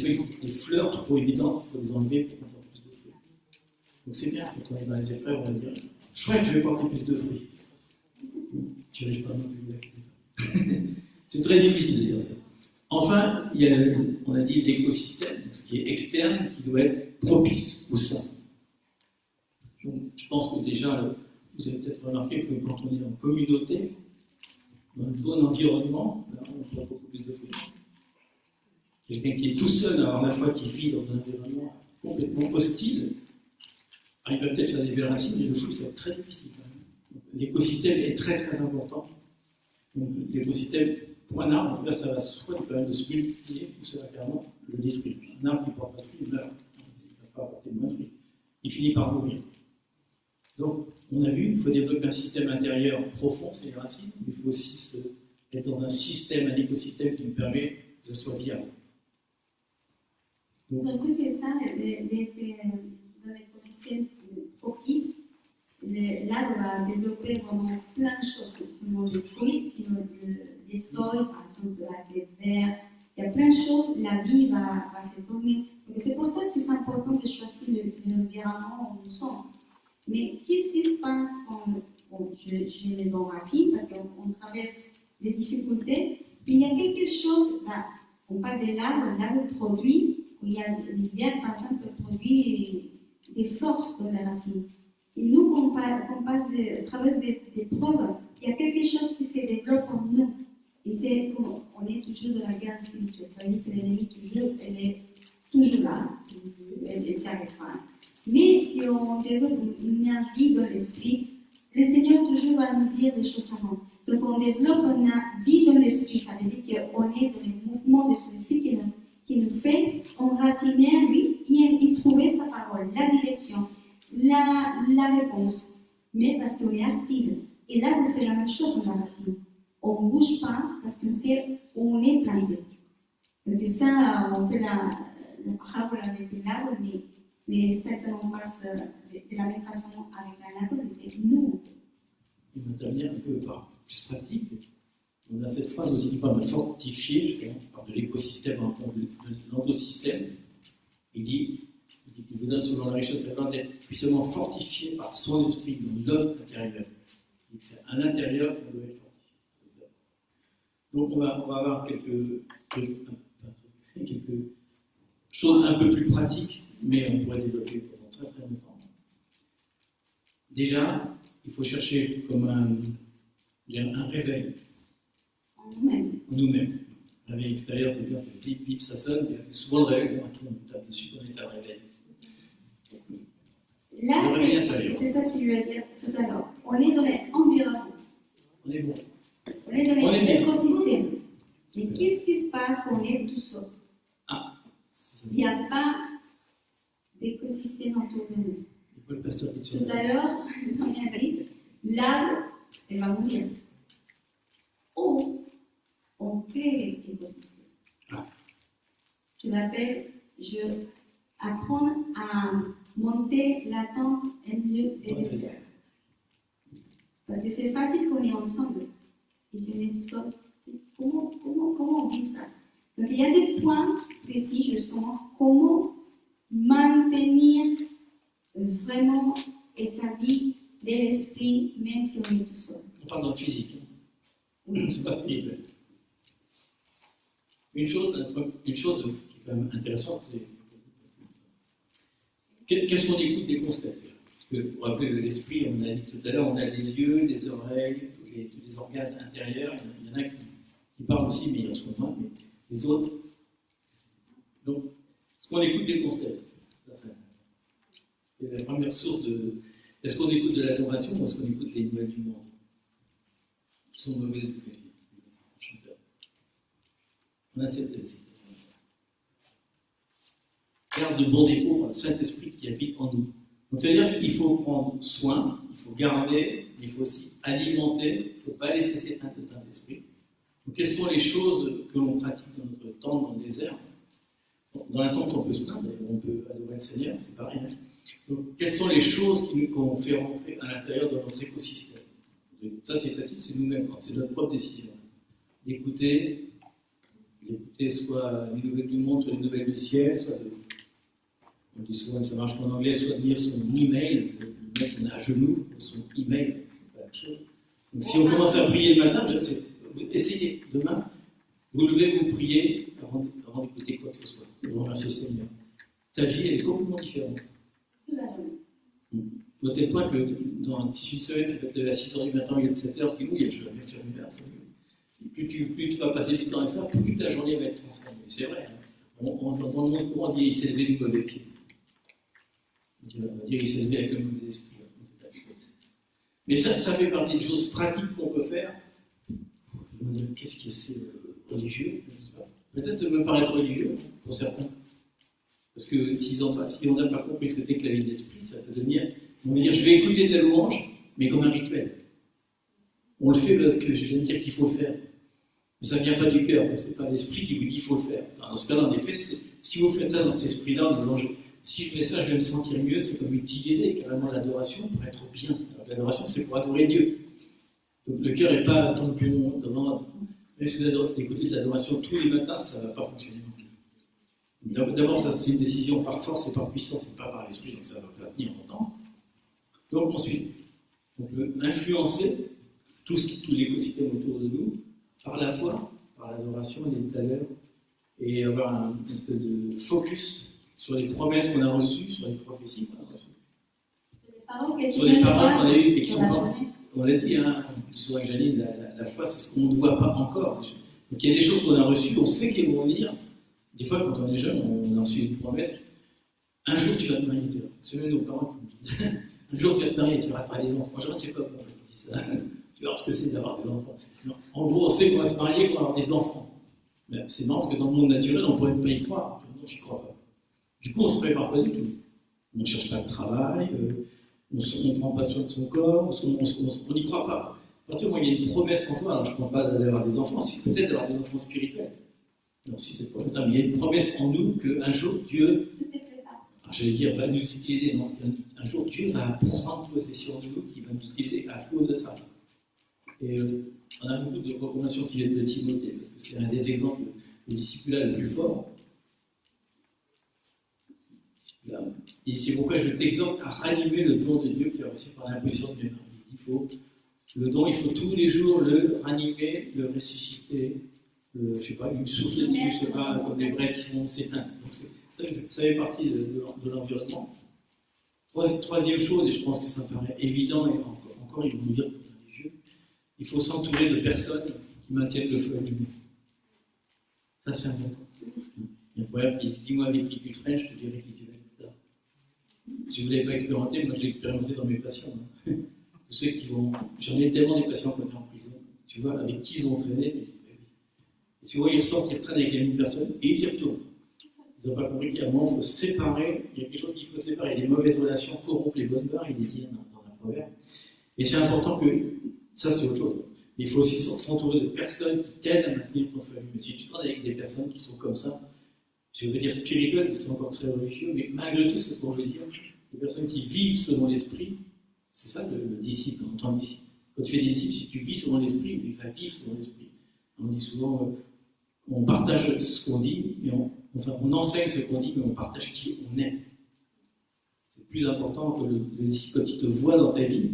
Speaker 1: fleurs trop évidentes, il faut les enlever pour qu'on porte plus de fruits. Donc c'est bien, quand on est dans les épreuves, on va dire chouette, je vais porter plus de fruits. Je n'y arrive pas non plus. C'est très difficile de dire ça. Enfin, il y a on a dit l'écosystème, ce qui est externe, qui doit être propice au sein. Donc, je pense que déjà, vous avez peut-être remarqué que quand on est en communauté, dans le bon environnement, on prend beaucoup plus de fruits. Quelqu'un qui est tout seul, alors à la fois qui vit dans un environnement complètement hostile, il va peut-être faire des belles racines, mais le fruit, ça va être très difficile. L'écosystème est très très important. Donc, l'écosystème, pour un arbre, là, ça va soit lui permettre de se multiplier, ou ça va carrément le détruire. Un arbre qui ne porte pas de fruits, il meurt. Il ne va pas apporter moins de fruits. Il finit par mourir. Donc, on a vu, il faut développer un système intérieur profond, c'est les racines, mais il faut aussi être dans un système, un écosystème qui nous permet que ce soit viable.
Speaker 2: Surtout que ça, dans l'écosystème propice, l'arbre va développer vraiment plein de choses, non seulement des fruits, l'environnement où nous sommes. Mais qu'est-ce qui se passe quand j'ai les bons racines, parce qu'on traverse des difficultés, mais il y a quelque chose, là, on parle de l'arbre produit, il y a l'hiver, par exemple, produit des forces dans les racines. Et nous, quand on traverse des preuves, il y a quelque chose qui se développe en nous. Et c'est comme on est toujours dans la guerre spirituelle. Ça veut dire que l'ennemi, elle est toujours là. Elle ne s'arrête pas. Mais si on développe une vie dans l'esprit, le Seigneur toujours va nous dire des choses avant. Donc on développe une vie dans l'esprit. Ça veut dire qu'on est dans le mouvement de son esprit qui nous fait enraciner en lui et trouver sa parole, la direction, la réponse. Mais parce qu'on est actif. Et là, on fait la même chose dans la racine. On ne bouge pas parce qu'on sait où on est planté. Donc ça, on fait la parabole avec l'arbre, mais certainement passe de la même façon avec un arbre, mais c'est nous.
Speaker 1: Il va intervenir un peu plus pratique. On a cette phrase aussi qui parle de fortifier, je parle de l'écosystème, de l'endosystème. Il dit qu'il vous donne selon la richesse de l'homme d'être puissamment fortifié par son esprit dans l'homme intérieur. Et que c'est à l'intérieur qu'on doit être fortifié. Donc on va avoir quelques choses un peu plus pratiques, mais on pourrait développer pendant très très longtemps. Déjà, il faut chercher comme un réveil.
Speaker 2: En nous-mêmes.
Speaker 1: En nous-mêmes. Un réveil extérieur, c'est bien, c'est bip, bip, ça sonne, et souvent le réveil, c'est marqué, on tape dessus, on est à réveil.
Speaker 2: Là, c'est ça ce que je voulais dire tout à l'heure. On est dans l'environnement.
Speaker 1: On est bon.
Speaker 2: On est dans l'écosystème. Mais qu'est-ce qui se passe quand on est tout seul? Il n'y a pas d'écosystème autour de nous.
Speaker 1: Le pasteur qui
Speaker 2: tout à l'heure, on a dit, l'arbre, elle va mourir. Ou on crée l'écosystème. Je l'appelle, apprendre à monter la tente au milieu des déserts. Parce que c'est facile qu'on est ensemble. Et si on est tout seul, comment on vit ça? Donc il y a des points précis, je sens, comment maintenir vraiment sa vie de l'esprit, même si on est tout seul.
Speaker 1: On parle dans le physique. C'est pas spirituel. Une chose qui est quand même intéressante, c'est qu'est-ce qu'on écoute des constats déjà? Parce que pour rappeler l'esprit, on a dit tout à l'heure, on a des yeux, des oreilles, tous les organes intérieurs. Il y en a qui parlent aussi, mais ils reçoivent moins, mais les autres. Donc, est-ce qu'on écoute des constats? C'est la première source de. Est-ce qu'on écoute de l'adoration ou est-ce qu'on écoute les nouvelles du monde? Qui sont mauvaises du pays. On a cette citation. Garde de bon dépôt par le Saint-Esprit qui habite en nous. Donc, c'est-à-dire qu'il faut prendre soin, il faut garder, mais il faut aussi alimenter, il ne faut pas laisser s'éteindre le Saint-Esprit. Donc, quelles sont les choses que l'on pratique dans notre tente, dans le désert? Dans la tente, on peut se plaindre, on peut adorer le Seigneur, c'est pareil. Donc, quelles sont les choses qu'on fait rentrer à l'intérieur de notre écosystème? Ça, c'est facile, c'est nous-mêmes, c'est notre propre décision. D'écouter soit les nouvelles du monde, soit les nouvelles du ciel, soit on dit souvent que ça marche en anglais, soit de lire son email, le mec on a à genoux, son email, c'est pas la chose. Donc si on commence à prier le matin, essayez demain, vous levez, vous priez avant d'écouter quoi que ce soit, et vous remerciez le Seigneur. Ta vie, elle est complètement différente. Au tel point que d'ici une semaine, tu vas te lever à 6h du matin au lieu de 7h, tu dis oui, je vais faire une heure, c'est mieux. Plus tu vas passer du temps avec ça, plus ta journée va être transformée. C'est vrai. Dans le monde courant, on dit il s'est levé du mauvais pied. On va dire il s'est levé avec le mauvais esprit. Mais ça fait partie des choses pratiques qu'on peut faire. On va dire qu'est-ce qui est religieux? Peut-être ça peut paraître religieux pour certains. Parce que si on n'a pas compris ce que c'est que la vie de l'esprit, ça peut devenir. On va dire je vais écouter de la louange, mais comme un rituel. On le fait parce que je viens de dire qu'il faut le faire. Mais ça ne vient pas du cœur, ce n'est pas l'esprit qui vous dit qu'il faut le faire. Dans ce cas-là, en effet, si vous faites ça dans cet esprit-là, en disant si je fais ça, je vais me sentir mieux, c'est comme utiliser carrément l'adoration pour être bien. Alors, l'adoration, c'est pour adorer Dieu. Donc le cœur n'est pas tant que devant. Même si vous écoutez de l'adoration tous les matins, ça ne va pas fonctionner non plus. D'abord, ça c'est une décision par force et par puissance, et pas par l'esprit, donc ça ne va pas tenir longtemps. Donc ensuite, on peut influencer tout l'écosystème autour de nous par la foi, par l'adoration, on l'a dit tout à l'heure, et avoir une espèce de focus sur les promesses qu'on a reçues, sur les prophéties qu'on a reçues. Sur les paroles qu'on a eues et qui sont pas. On l'a dit, hein, souvent avec Janine, la foi, c'est ce qu'on ne voit pas encore. Donc il y a des choses qu'on a reçues, on sait qu'elles vont venir. Des fois, quand on est jeune, on a reçu une promesse. Un jour, tu vas te marier. C'est même nos parents qui nous disent. Un jour, tu vas te marier, tu vas avoir des enfants. Moi, je ne sais pas pourquoi on dit ça. Tu vas voir ce que c'est d'avoir des enfants. En gros, on sait qu'on va se marier, qu'on va avoir des enfants. Mais c'est marrant parce que dans le monde naturel, on ne pourrait pas y croire. Non, je n'y crois pas. Du coup, on ne se prépare pas du tout. On ne cherche pas de travail, on ne prend pas soin de son corps, on n'y croit pas. À partir du moment où il y a une promesse en toi, alors je ne prends pas d'avoir des enfants, si peut-être d'avoir des enfants spirituels. Non, si c'est pas ça, mais il y a une promesse en nous qu'un jour Dieu, j'allais dire, va nous utiliser. Non, un jour Dieu va prendre possession de nous, qui va nous utiliser à cause de ça. Et on a beaucoup de recommandations qui viennent de Timothée, parce que c'est un des exemples de discipulat le plus fort. Là. Et c'est pourquoi je t'exhorte à ranimer le don de Dieu qui est reçu par l'imposition de mes mains. Le don, il faut tous les jours le ranimer, le ressusciter, je sais pas, lui souffler dessus, je sais pas, comme les braises qui vont s'éteindre. Donc ça fait partie de l'environnement. Troisième chose, et je pense que ça me paraît évident, et encore ils vont nous dire religieux, il faut s'entourer de personnes qui maintiennent le feu allumé. Ça, c'est important. Il y a un proverbe qui dit, dis-moi avec qui tu traînes, je te dirai qui tu es. Si vous ne l'avez pas expérimenté, moi je l'ai expérimenté dans mes patients. Hein. Tous ceux qui vont. J'en ai tellement des patients qui ont été en prison. Tu vois, avec qui ils ont entraîné. Et si vous voyez, ils ressortent, ils retraînent avec la même personne et ils y retournent. Ils n'ont pas compris qu'à un moment, il faut séparer. Il y a quelque chose qu'il faut séparer. Les mauvaises relations corrompent les bonnes mœurs, il est dit dans un proverbe. Et c'est important que. Ça, c'est autre chose. Mais il faut aussi s'entourer de personnes qui t'aident à maintenir ton feu. Mais si tu traînes avec des personnes qui sont comme ça, je veux dire spirituel, c'est encore très religieux, mais malgré tout, c'est ce qu'on veut dire. Les personnes qui vivent selon l'esprit, c'est ça le disciple, en tant que disciple. Quand tu fais des disciples, si tu vis selon l'esprit, il va vivre selon l'esprit. On dit souvent, on partage ce qu'on dit, mais on enseigne ce qu'on dit, mais on partage qui on est. C'est plus important que le disciple, quand il te voit dans ta vie,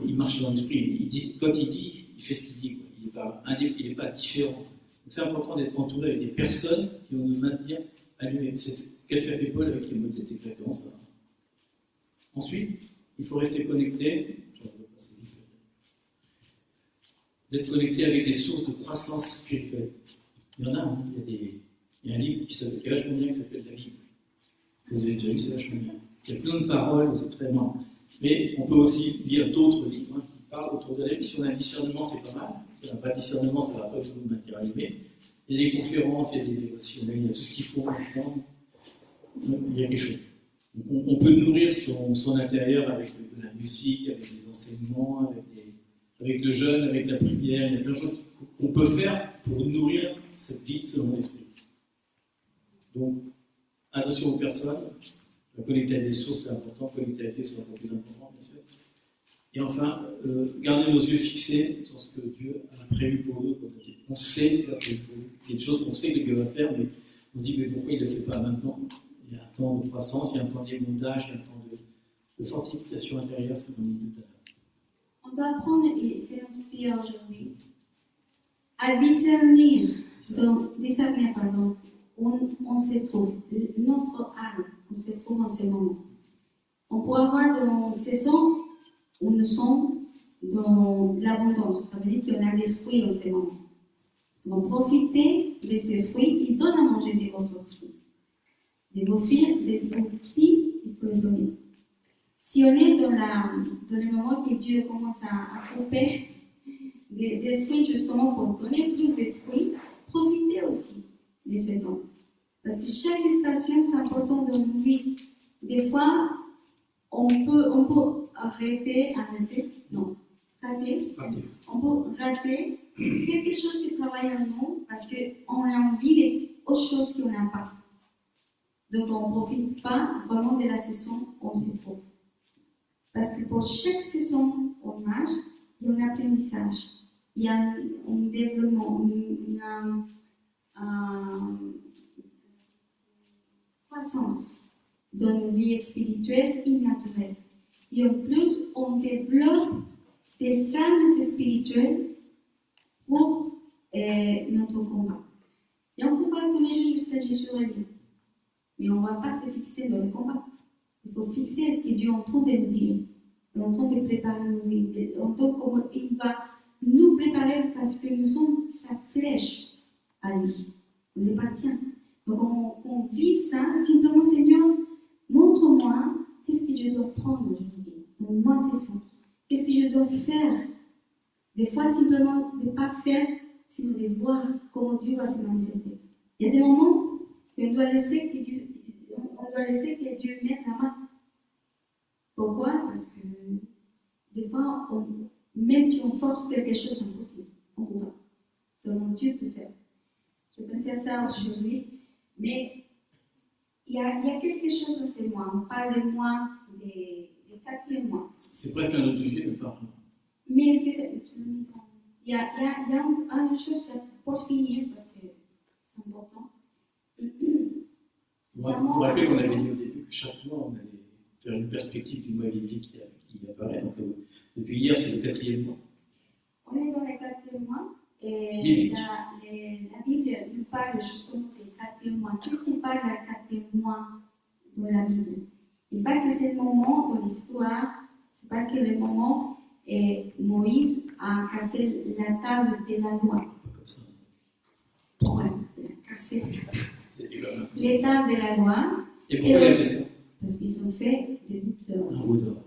Speaker 1: il marche dans l'esprit. Quand il dit, il fait ce qu'il dit. Il n'est pas différent. Donc c'est important d'être entouré avec des personnes qui vont nous maintenir allumés. Qu'est-ce qu'a fait Paul avec les mots? C'est exactement ça. Ensuite, il faut rester connecté. D'être connecté avec des sources de croissance spirituelle. Il y en a, hein, il y a un livre qui est vachement bien qui s'appelle la Bible. Vous avez déjà lu, c'est vachement bien. Il y a plein de paroles, c'est très marrant. Mais on peut aussi lire d'autres livres qui parlent autour de la vie. Si on a un discernement, c'est pas mal. Si on n'a pas de discernement, ça ne va pas vous maintenir allumé. Il y a des conférences, il y a des dévotionnels, il y a tout ce qu'il faut maintenant. Il y a quelque chose. Donc on peut nourrir son intérieur avec de la musique, avec des enseignements, avec le jeûne, avec la prière. Il y a plein de choses qu'on peut faire pour nourrir cette vie selon l'esprit. Donc, attention aux personnes. Connecter à des sources, c'est important. Connecter à Dieu, c'est encore plus important, bien sûr. Et enfin, garder nos yeux fixés sur ce que Dieu a prévu pour nous. On sait qu'il a prévu pour nous. Il y a des choses qu'on sait que Dieu va faire, mais on se dit, mais pourquoi il ne le fait pas maintenant? Il y a un temps de croissance, il y a un temps d'émontage, il y a un temps de fortification intérieure, c'est comme dit tout à l'heure.
Speaker 2: On doit apprendre, et c'est notre prière aujourd'hui, à discerner, où on se trouve, notre âme, on se trouve en ce moment. On peut avoir dans saison où nous sommes dans l'abondance. Ça veut dire qu'il y a des fruits en ce moment. Donc profitez de ces fruits. Il donne à manger de votre fruit. De vos fruits, il faut le donner. Si on est dans le moment que Dieu commence à couper des fruits justement pour donner plus de fruits, profitez aussi de ce don. Parce que chaque station, c'est important dans nos vies. Des fois, on peut rater. On peut rater quelque chose qui travaille en nous parce qu'on a envie d'autres choses qu'on n'a pas. Donc, on ne profite pas vraiment de la saison où on se trouve. Parce que pour chaque saison on marche, il y a un apprentissage, il y a un développement, croissance dans nos vies spirituelles et naturelles. Et en plus, on développe des armes spirituelles pour notre combat. Et on combat tous les jours jusqu'à Jésus revient. Mais on ne va pas se fixer dans le combat. Il faut fixer ce que Dieu est en train de nous dire, en train de préparer nos vies, en train de comment il va nous préparer parce que nous sommes sa flèche à lui. On lui appartient. Donc on vive ça, simplement Seigneur, montre-moi qu'est-ce que je dois prendre aujourd'hui. Donne-moi ces sons. Qu'est-ce que je dois faire? Des fois, simplement de ne pas faire, sinon de voir comment Dieu va se manifester. Il y a des moments qu'on doit laisser que Dieu mette la main. Pourquoi? Parce que des fois, même si on force quelque chose, c'est impossible. On ne peut pas. Seulement Dieu peut faire. Je pensais à ça aujourd'hui. Mais il y a quelque chose dans ces mois. On parle des mois, des 4e mois.
Speaker 1: C'est presque un autre sujet, mais pas.
Speaker 2: Mais est-ce que c'est. Il y a une chose pour finir, parce que c'est important.
Speaker 1: Vous vous rappelez qu'on avait dit au début que chaque mois, on allait faire une perspective du mois biblique qui apparaît. Donc, depuis hier, c'est le 4e mois.
Speaker 2: On est dans le 4e mois. Et la Bible nous parle justement du 4e mois. Qu'est-ce qu'il parle du 4e mois dans la Bible? Il parle que c'est le moment dans l'histoire, c'est pas que le moment où Moïse a cassé la table de la loi.
Speaker 1: Comme ça.
Speaker 2: Ouais, il a cassé les tables de la loi.
Speaker 1: Et pourquoi il a fait ça?
Speaker 2: Parce qu'ils ont fait des boucles d'or.
Speaker 1: Un bout d'or.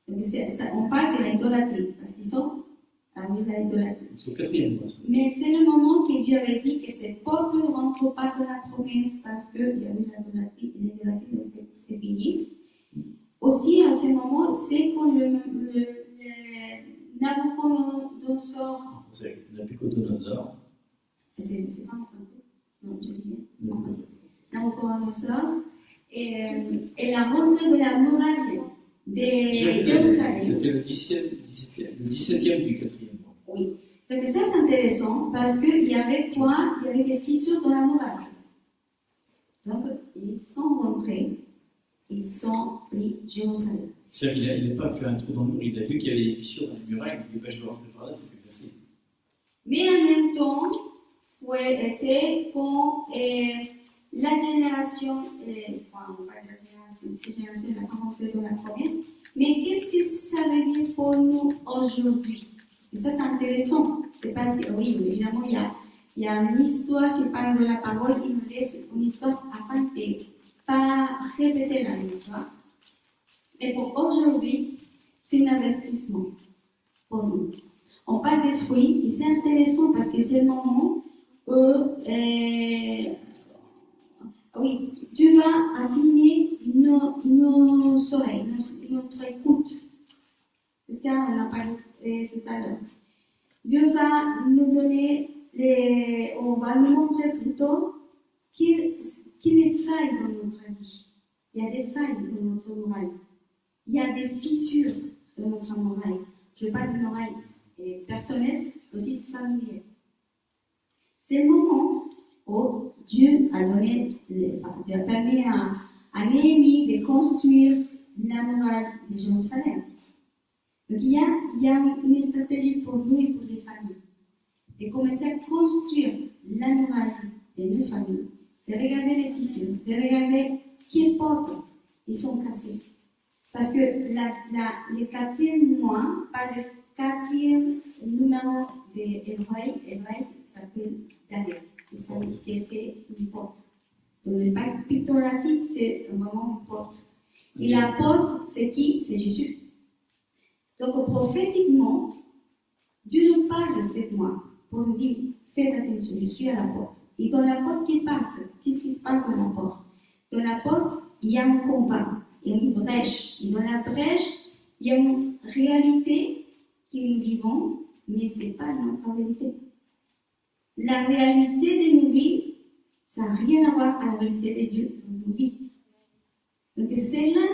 Speaker 2: Donc on parle de l'idolâtrie, parce qu'ils sont avec l'idolâtrie.
Speaker 1: C'est au 4e mois. Ça.
Speaker 2: Mais c'est le moment que Dieu avait dit que ces peuples ne rentrent pas dans la promesse parce qu'il y a eu l'idolâtrie, donc c'est fini. Aussi, à ce moment, c'est quand le Nabucodonosor.
Speaker 1: C'est Nabucodonosor.
Speaker 2: C'est pas en français? Non, je dis bien. Nabucodonosor. Et la rentrée de la muraille de Jérusalem.
Speaker 1: C'était le 17e du 4e mois.
Speaker 2: Oui. Donc ça c'est intéressant parce qu'il y avait quoi? Il y avait des fissures dans la muraille. Donc ils sont rentrés, ils ont pris Jérusalem.
Speaker 1: C'est-à-dire qu'il n'a pas fait un trou dans le mur, il a vu qu'il y avait des fissures dans la muraille, il dit je dois rentrer par là, c'est plus facile.
Speaker 2: Mais en même temps, c'est quand la génération, on parle de la génération, cette génération n'a pas rentré dans la promesse, mais qu'est-ce que ça veut dire pour nous aujourd'hui? Parce que ça c'est intéressant, c'est parce que oui, évidemment il y a une histoire qui parle de la parole, il nous laisse une histoire afin de ne pas répéter la même histoire. Mais pour aujourd'hui, c'est un avertissement pour nous. On parle des fruits et c'est intéressant parce que c'est le moment où oui, Dieu va affiner nos oreilles, notre écoute. C'est ce qu'on a parlé tout à l'heure. Dieu va nous donner, on va nous montrer plutôt qu'il y a des failles dans notre vie. Il y a des failles dans notre muraille. Il y a des fissures dans notre muraille. Je parle d'une oreille personnelle, aussi familière. C'est le moment où Dieu a permis à Néhémie de construire la muraille de Jérusalem. Donc il y a une stratégie pour nous et pour les familles, de commencer à construire la muraille de nos familles, de regarder les fissures, de regarder quelles portes ils sont cassées. Parce que le 4e mois, par le 4e numéro de hébraïque s'appelle Dalet. Ça veut dire que c'est une porte. Donc le bac pictographique, c'est vraiment une porte. Et la porte, c'est qui? C'est Jésus. Donc prophétiquement, Dieu nous parle cette mois pour nous dire, faites attention, je suis à la porte. Et dans la porte qui passe, qu'est-ce qui se passe dans la porte? Dans la porte, il y a un combat, il y a une brèche. Et dans la brèche, il y a une réalité que nous vivons, mais ce n'est pas notre réalité. La réalité de nos vies, ça n'a rien à voir avec la réalité de Dieu dans nos vies. Donc c'est là,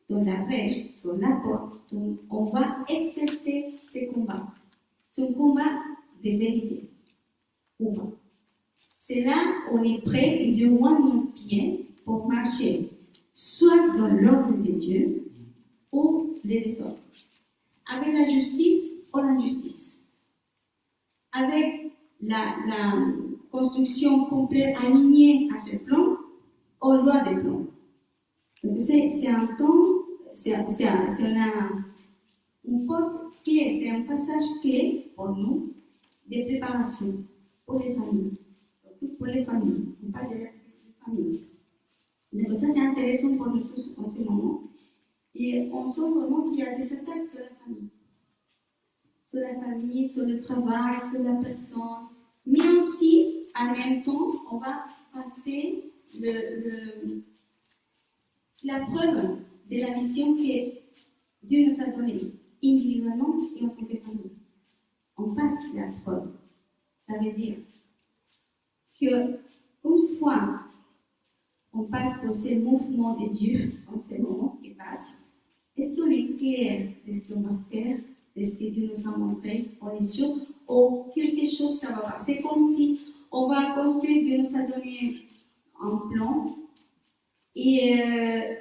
Speaker 2: dans la brèche, dans la porte, on va exercer ces combats. C'est un combat de vérité. Ou pas. c'est là où on est prêt et Dieu ouvre nos pieds pour marcher, soit dans l'ordre de Dieu ou les désordres. Avec la justice ou l'injustice. Avec la construction complète alignée à ce plan, ou loin des plans. Donc c'est un temps, c'est une porte clé, c'est un passage clé pour nous de préparation pour les familles. Pour les familles, on parle de familles. Donc ça c'est intéressant pour nous tous en ce moment. Et on sent vraiment qu'il y a des attaques sur la famille. Sur la famille, sur le travail, sur la personne. Mais aussi, en même temps, on va passer la preuve de la mission que Dieu nous a donnée, individuellement et en tant que famille. On passe la preuve. Ça veut dire qu'une fois on passe pour ces mouvements de Dieu, en ces moments qui passent, est-ce qu'on est clair de ce qu'on va faire, de ce que Dieu nous a montré, on est sûr, ou quelque chose ça va pas. C'est comme si on va construire, Dieu nous a donné un plan, et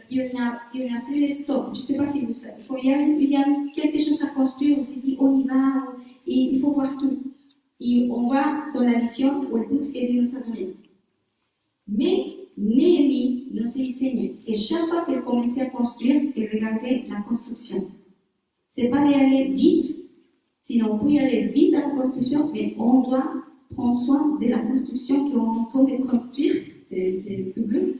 Speaker 2: il y en a fait les stops. Je ne sais pas si vous savez. Il y a quelque chose à construire, on s'est dit on y va, et il faut voir tout. Et on va dans la vision ou le but que Dieu nous a donné. Mais Néhémie nous enseigne que chaque fois qu'elle commençait à construire, elle regardait la construction. Ce n'est pas d'aller vite, sinon on peut y aller vite dans la construction, mais on doit prendre soin de la construction qu'on est en train de construire, c'est double,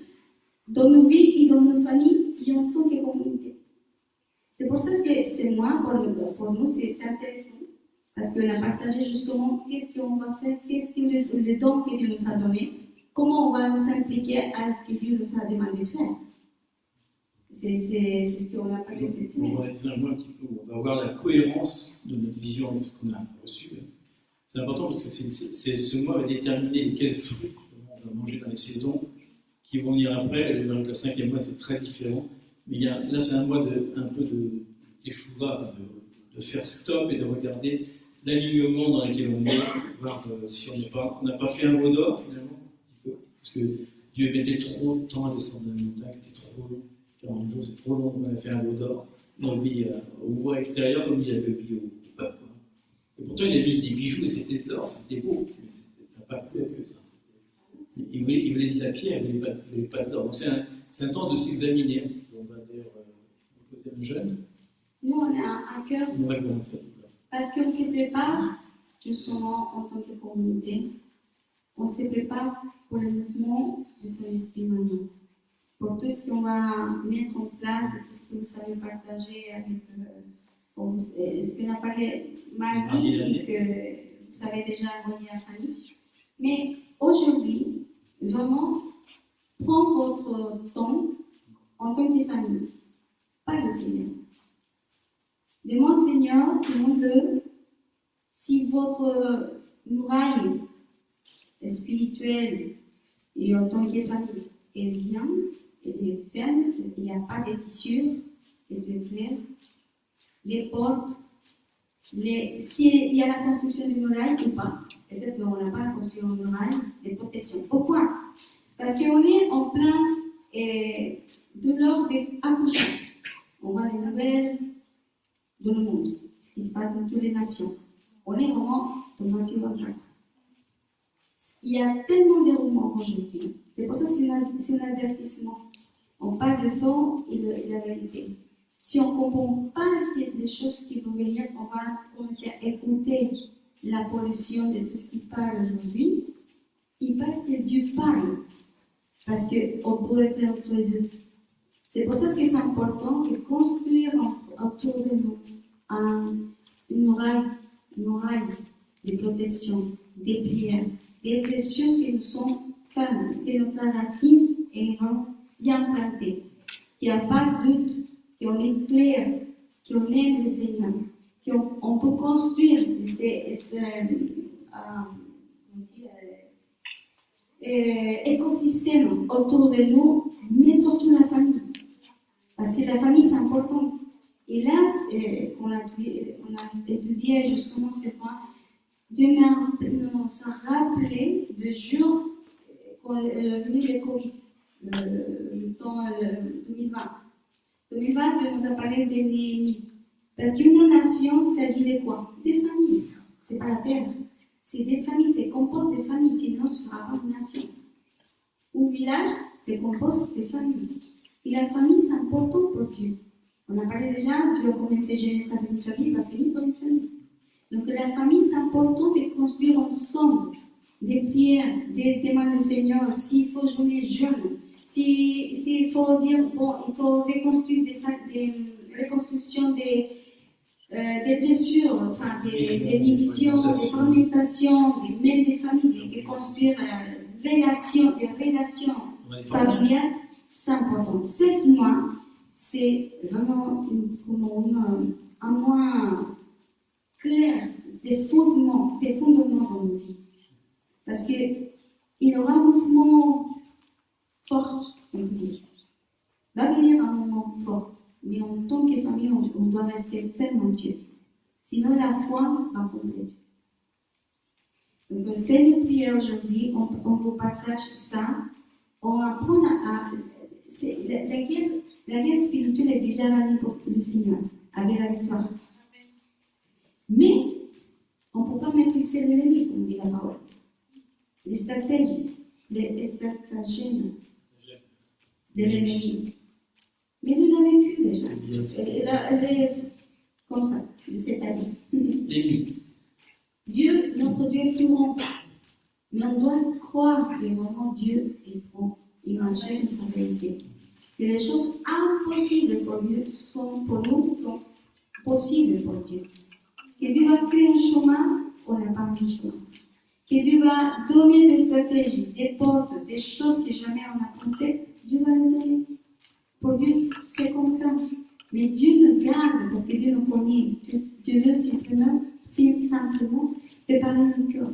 Speaker 2: dans nos vies et dans nos familles et en tant que communauté. C'est pour ça que c'est moi, pour nous, c'est intéressant, parce qu'on a partagé justement qu'est-ce qu'on va faire, qu'est-ce que le don que Dieu nous a donné, comment on va nous impliquer à ce que Dieu nous a demandé de faire. C'est ce qu'on a parlé cette semaine.
Speaker 1: On va réaliser un petit peu, on va voir la cohérence de notre vision avec ce qu'on a reçu. C'est important parce que ce mois va déterminer lesquels fruits on va manger dans les saisons qui vont venir après. Et le 5e mois, c'est très différent. Mais là, c'est un mois un peu d'échouva, de faire stop et de regarder l'alignement dans lequel on est, voir si on n'a pas fait un veau d'or finalement. Parce que Dieu mettait trop de temps à descendre dans la montagne, c'était trop long. 40 jours, c'est trop long qu'on a fait un veau d'or. On oublie aux voies extérieures comme il avait oublié au pape. Et pourtant, il a mis des bijoux, c'était de l'or, c'était beau, mais ça n'a pas plu à Dieu. Il voulait de la pierre, il ne voulait pas de l'or. Donc c'est un temps de s'examiner. On va d'ailleurs poser un jeune.
Speaker 2: Nous, on a un cœur.
Speaker 1: On va commencer.
Speaker 2: Parce qu'on se prépare, justement, en tant que communauté, on se prépare pour le mouvement de son esprit maintenant. Pour tout ce qu'on va mettre en place, tout ce que vous savez partager avec ce qu'on a parlé mardi et que vous savez déjà envoyé à Fanny. Mais aujourd'hui, vraiment, prends votre temps en tant que famille, pas le Seigneur. Demande au Seigneur, demande-le, si votre muraille spirituelle et en tant que famille est bien, elle est ferme, il n'y a pas de fissures, elle est claire, les portes, s'il y a la construction d'une muraille ou pas, peut-être qu'on n'a pas construit une muraille de protection. Pourquoi? Parce qu'on est en plein de l'ordre d'accouchement. On voit les nouvelles dans le monde, ce qui se passe dans toutes les nations. On est vraiment dans Matthieu 24. Il y a tellement de rumeurs aujourd'hui. C'est pour ça que c'est un avertissement. On parle de fond et la vérité. Si on ne comprend pas ce qu'il y a des choses qui vont venir, on va commencer à écouter la pollution de tout ce qui parle aujourd'hui. Et parce que Dieu parle, parce qu'on peut être entre les deux. C'est pour ça que c'est important de construire autour de nous une muraille de protection, des prières, des pressions que nous sommes fermes, que notre racine est bien plantée, qu'il n'y a pas de doute, qu'on est clair, qu'on aime le Seigneur, qu'on peut construire ces écosystèmes autour de nous, mais surtout la famille. Parce que la famille, c'est important. Et là, on a étudié justement ce point. Dieu nous a rappelé de jour venu le Covid, le temps 2020. 2020, Dieu nous a parlé de Néhémie. Parce qu'une nation s'agit de quoi? Des familles. Ce n'est pas la terre. C'est des familles, c'est composé de familles, sinon ce ne sera pas une nation. Un village, c'est composé de familles. Et la famille, c'est important pour Dieu. On a parlé déjà, Dieu a commencé Genèse avec une famille, il va finir par une famille. Donc la famille, c'est important de construire ensemble des prières, des demandes du Seigneur. S'il faut jeûner, jeûne. S'il faut dire, bon, il faut reconstruire des reconstructions des blessures, enfin des divisions, des fragmentations, des mères des familles, de construire des relations familiales, c'est important. 7 mois, c'est vraiment un mois clair des fondements dans nos vies. Parce qu'il y aura un mouvement fort, si on peut dire. Va venir un moment fort. Mais en tant que famille, on doit rester ferme en Dieu. Sinon, la foi va couler. Donc, c'est une prière aujourd'hui. On vous partage ça. On apprend à la guerre spirituelle est déjà gagnée pour le Seigneur, avec la victoire. Mais, on ne peut pas mépriser l'ennemi, comme dit la parole. Les stratégies, les stratagèmes de l'ennemi. Mais nous l'avons vécu déjà. Elle est comme ça, de cette année. Dieu, notre Dieu est plus grand. Mais on doit croire que vraiment Dieu est bon. Il marche dans sa vérité. Que les choses impossibles pour Dieu pour nous sont possibles pour Dieu. Que Dieu va créer un chemin, on n'a pas un chemin. Que Dieu va donner des stratégies, des portes, des choses que jamais on a pensé, Dieu va les donner. Pour Dieu, c'est comme ça. Mais Dieu nous garde parce que Dieu nous connaît. Dieu veut simplement préparer nos cœurs.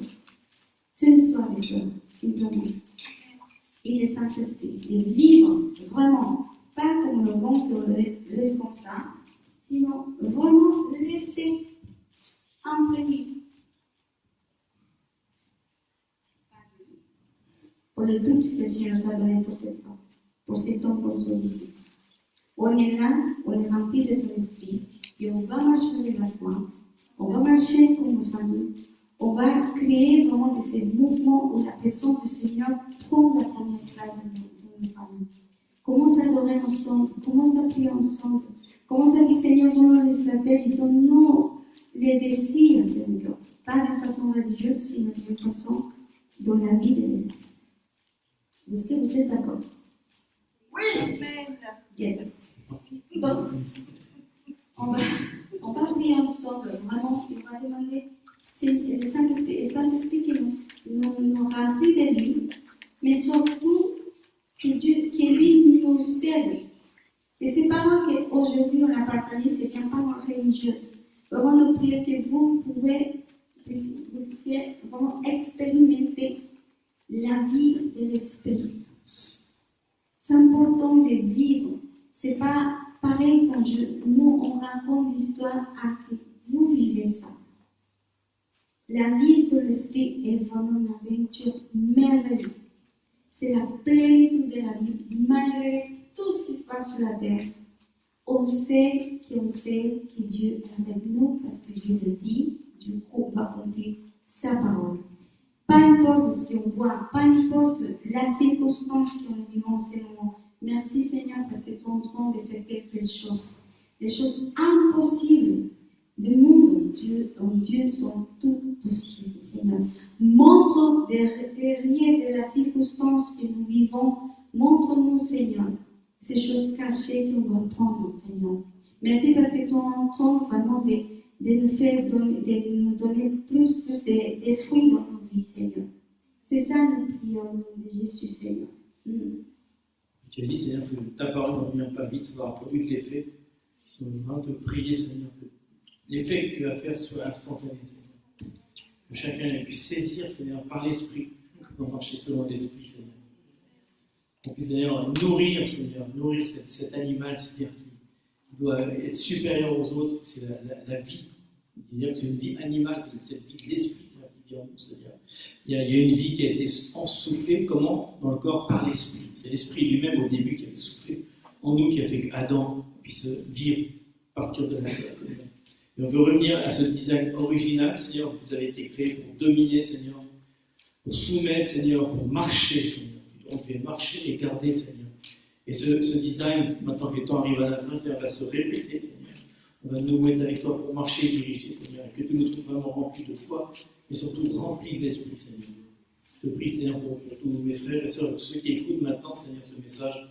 Speaker 2: C'est une histoire de cœur, simplement. Et le Saint-Esprit, de vivre vraiment, pas comme le vent qu'on le laisse comme ça, sinon vraiment laisser imprégner. Pour le doute que le Seigneur nous a donné pour cette fois, pour cet temps qu'on soit ici. On est là, on est rempli de son esprit, et on va marcher avec la foi, on va marcher comme une famille, on va créer vraiment de ces mouvements où la présence du Seigneur prend la première place dans nos familles. Commence à adorer ensemble, commence à prier ensemble, commence à dire Seigneur, donne-nous les stratégies, donne-nous les désirs de nos cœurs. Pas de façon religieuse, sinon de façon dans la vie de l'esprit. Est-ce que vous êtes d'accord?
Speaker 3: Oui.
Speaker 2: Yes. Donc, on va prier ensemble, vraiment, et on va demander, c'est le Saint-Esprit qui nous remplit de lui, mais surtout que lui nous aide. Et ces paroles qu'aujourd'hui on a partagées, c'est bien paroles religieuses. Vraiment, nous prions que vous puissiez vraiment expérimenter la vie de l'esprit. C'est important de vivre. C'est pas pareil quand nous on raconte l'histoire à que vous vivez ça. La vie de l'esprit est vraiment une aventure merveilleuse. C'est la plénitude de la vie, malgré tout ce qui se passe sur la terre. On sait que Dieu est avec nous parce que Dieu le dit. Du coup, on va accomplir sa parole. Pas importe ce qu'on voit, pas importe la circonstance que nous vivons en ce moment. Merci Seigneur parce que tu es en train de faire quelque chose. Les choses impossibles du monde, en Dieu sont toutes possibles, Seigneur. Montre derrière de la circonstance que nous vivons, montre-nous, Seigneur, ces choses cachées qu'on doit prendre, Seigneur. Merci parce que tu es en train vraiment de nous donner plus de fruits dans nos vies, Seigneur. C'est ça nous prions au nom de Jésus, Seigneur.
Speaker 1: Tu as dit, Seigneur, que ta parole ne revient pas vite, ça va produire de l'effet. On va vraiment te prier, Seigneur, que l'effet que tu vas faire soit instantané, Seigneur. Que chacun puisse saisir, Seigneur, par l'Esprit, qu'on marche selon l'Esprit, Seigneur. Qu'on puisse, Seigneur, nourrir cet animal, c'est-à-dire qui doit être supérieur aux autres, c'est la vie. C'est-à-dire que c'est une vie animale, c'est cette vie de l'Esprit qui vie en nous, c'est-à-dire il y a une vie qui a été ensoufflée, comment? Dans le corps, par l'Esprit. C'est l'Esprit lui-même au début qui avait soufflé en nous, qui a fait qu'Adam puisse vivre, partir de la terre. Et on veut revenir à ce design original, Seigneur, que vous avez été créé pour dominer, Seigneur, pour soumettre, Seigneur, pour marcher, Seigneur. On fait marcher et garder, Seigneur. Et ce design, maintenant que le temps arrive à la fin, Seigneur, va se répéter, Seigneur. On va de nouveau être avec toi pour marcher et diriger, Seigneur, et que tu nous trouves vraiment remplis de foi, mais surtout remplis de l'Esprit, Seigneur. Je te prie, Seigneur, pour tous mes frères et sœurs, tous ceux qui écoutent maintenant, Seigneur, ce message,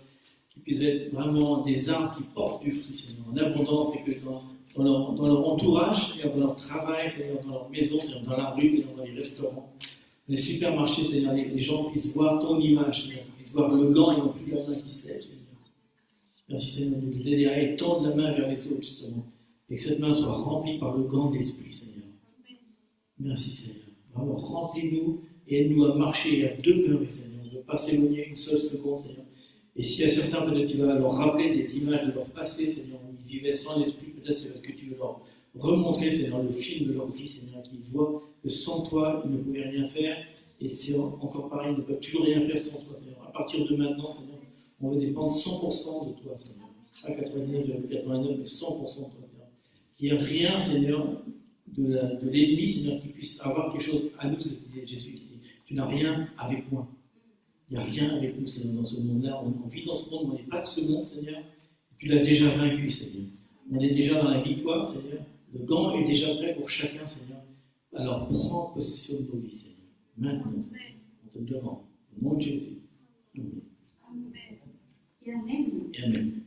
Speaker 1: qu'ils puissent être vraiment des arbres qui portent du fruit, Seigneur, en abondance, et que dans leur entourage, Seigneur, dans leur travail, Seigneur, dans leur maison, Seigneur, dans la rue, Seigneur, dans les restaurants, dans les supermarchés, Seigneur, les gens puissent voir ton image, Seigneur, puissent voir le gant et non plus la main qui se lève, Seigneur. Merci, Seigneur, de nous aider à étendre la main vers les autres, justement, et que cette main soit remplie par le gant de l'Esprit, Seigneur. Merci, Seigneur. Vraiment, remplis-nous et aide-nous à marcher et à demeurer, Seigneur. On ne veut pas s'éloigner une seule seconde, Seigneur. Et s'il y a certains, peut-être, qui va leur rappeler des images de leur passé, Seigneur, où ils vivaient sans l'Esprit, peut-être c'est parce que tu veux leur remontrer, Seigneur, le film de leur vie, Seigneur, qu'ils voient que sans toi, ils ne pouvaient rien faire. Et c'est encore pareil, ils ne peuvent toujours rien faire sans toi, Seigneur. À partir de maintenant, Seigneur, on veut dépendre 100% de toi, Seigneur. Pas 99,89, mais 100% de toi, Seigneur. Qu'il n'y ait rien, Seigneur, de l'ennemi, Seigneur, qui puisse avoir quelque chose à nous, c'est ce que disait Jésus ici. Tu n'as rien avec moi. Il n'y a rien avec nous, Seigneur, dans ce monde-là. On vit dans ce monde, on n'est pas de ce monde, Seigneur. Tu l'as déjà vaincu, Seigneur. On est déjà dans la victoire, Seigneur. Le gant est déjà prêt pour chacun, Seigneur. Alors prends possession de nos vies, Seigneur. Maintenant, Seigneur, on te le demande. Au nom de Jésus. Amen.
Speaker 2: Et Amen.
Speaker 1: Et Amen.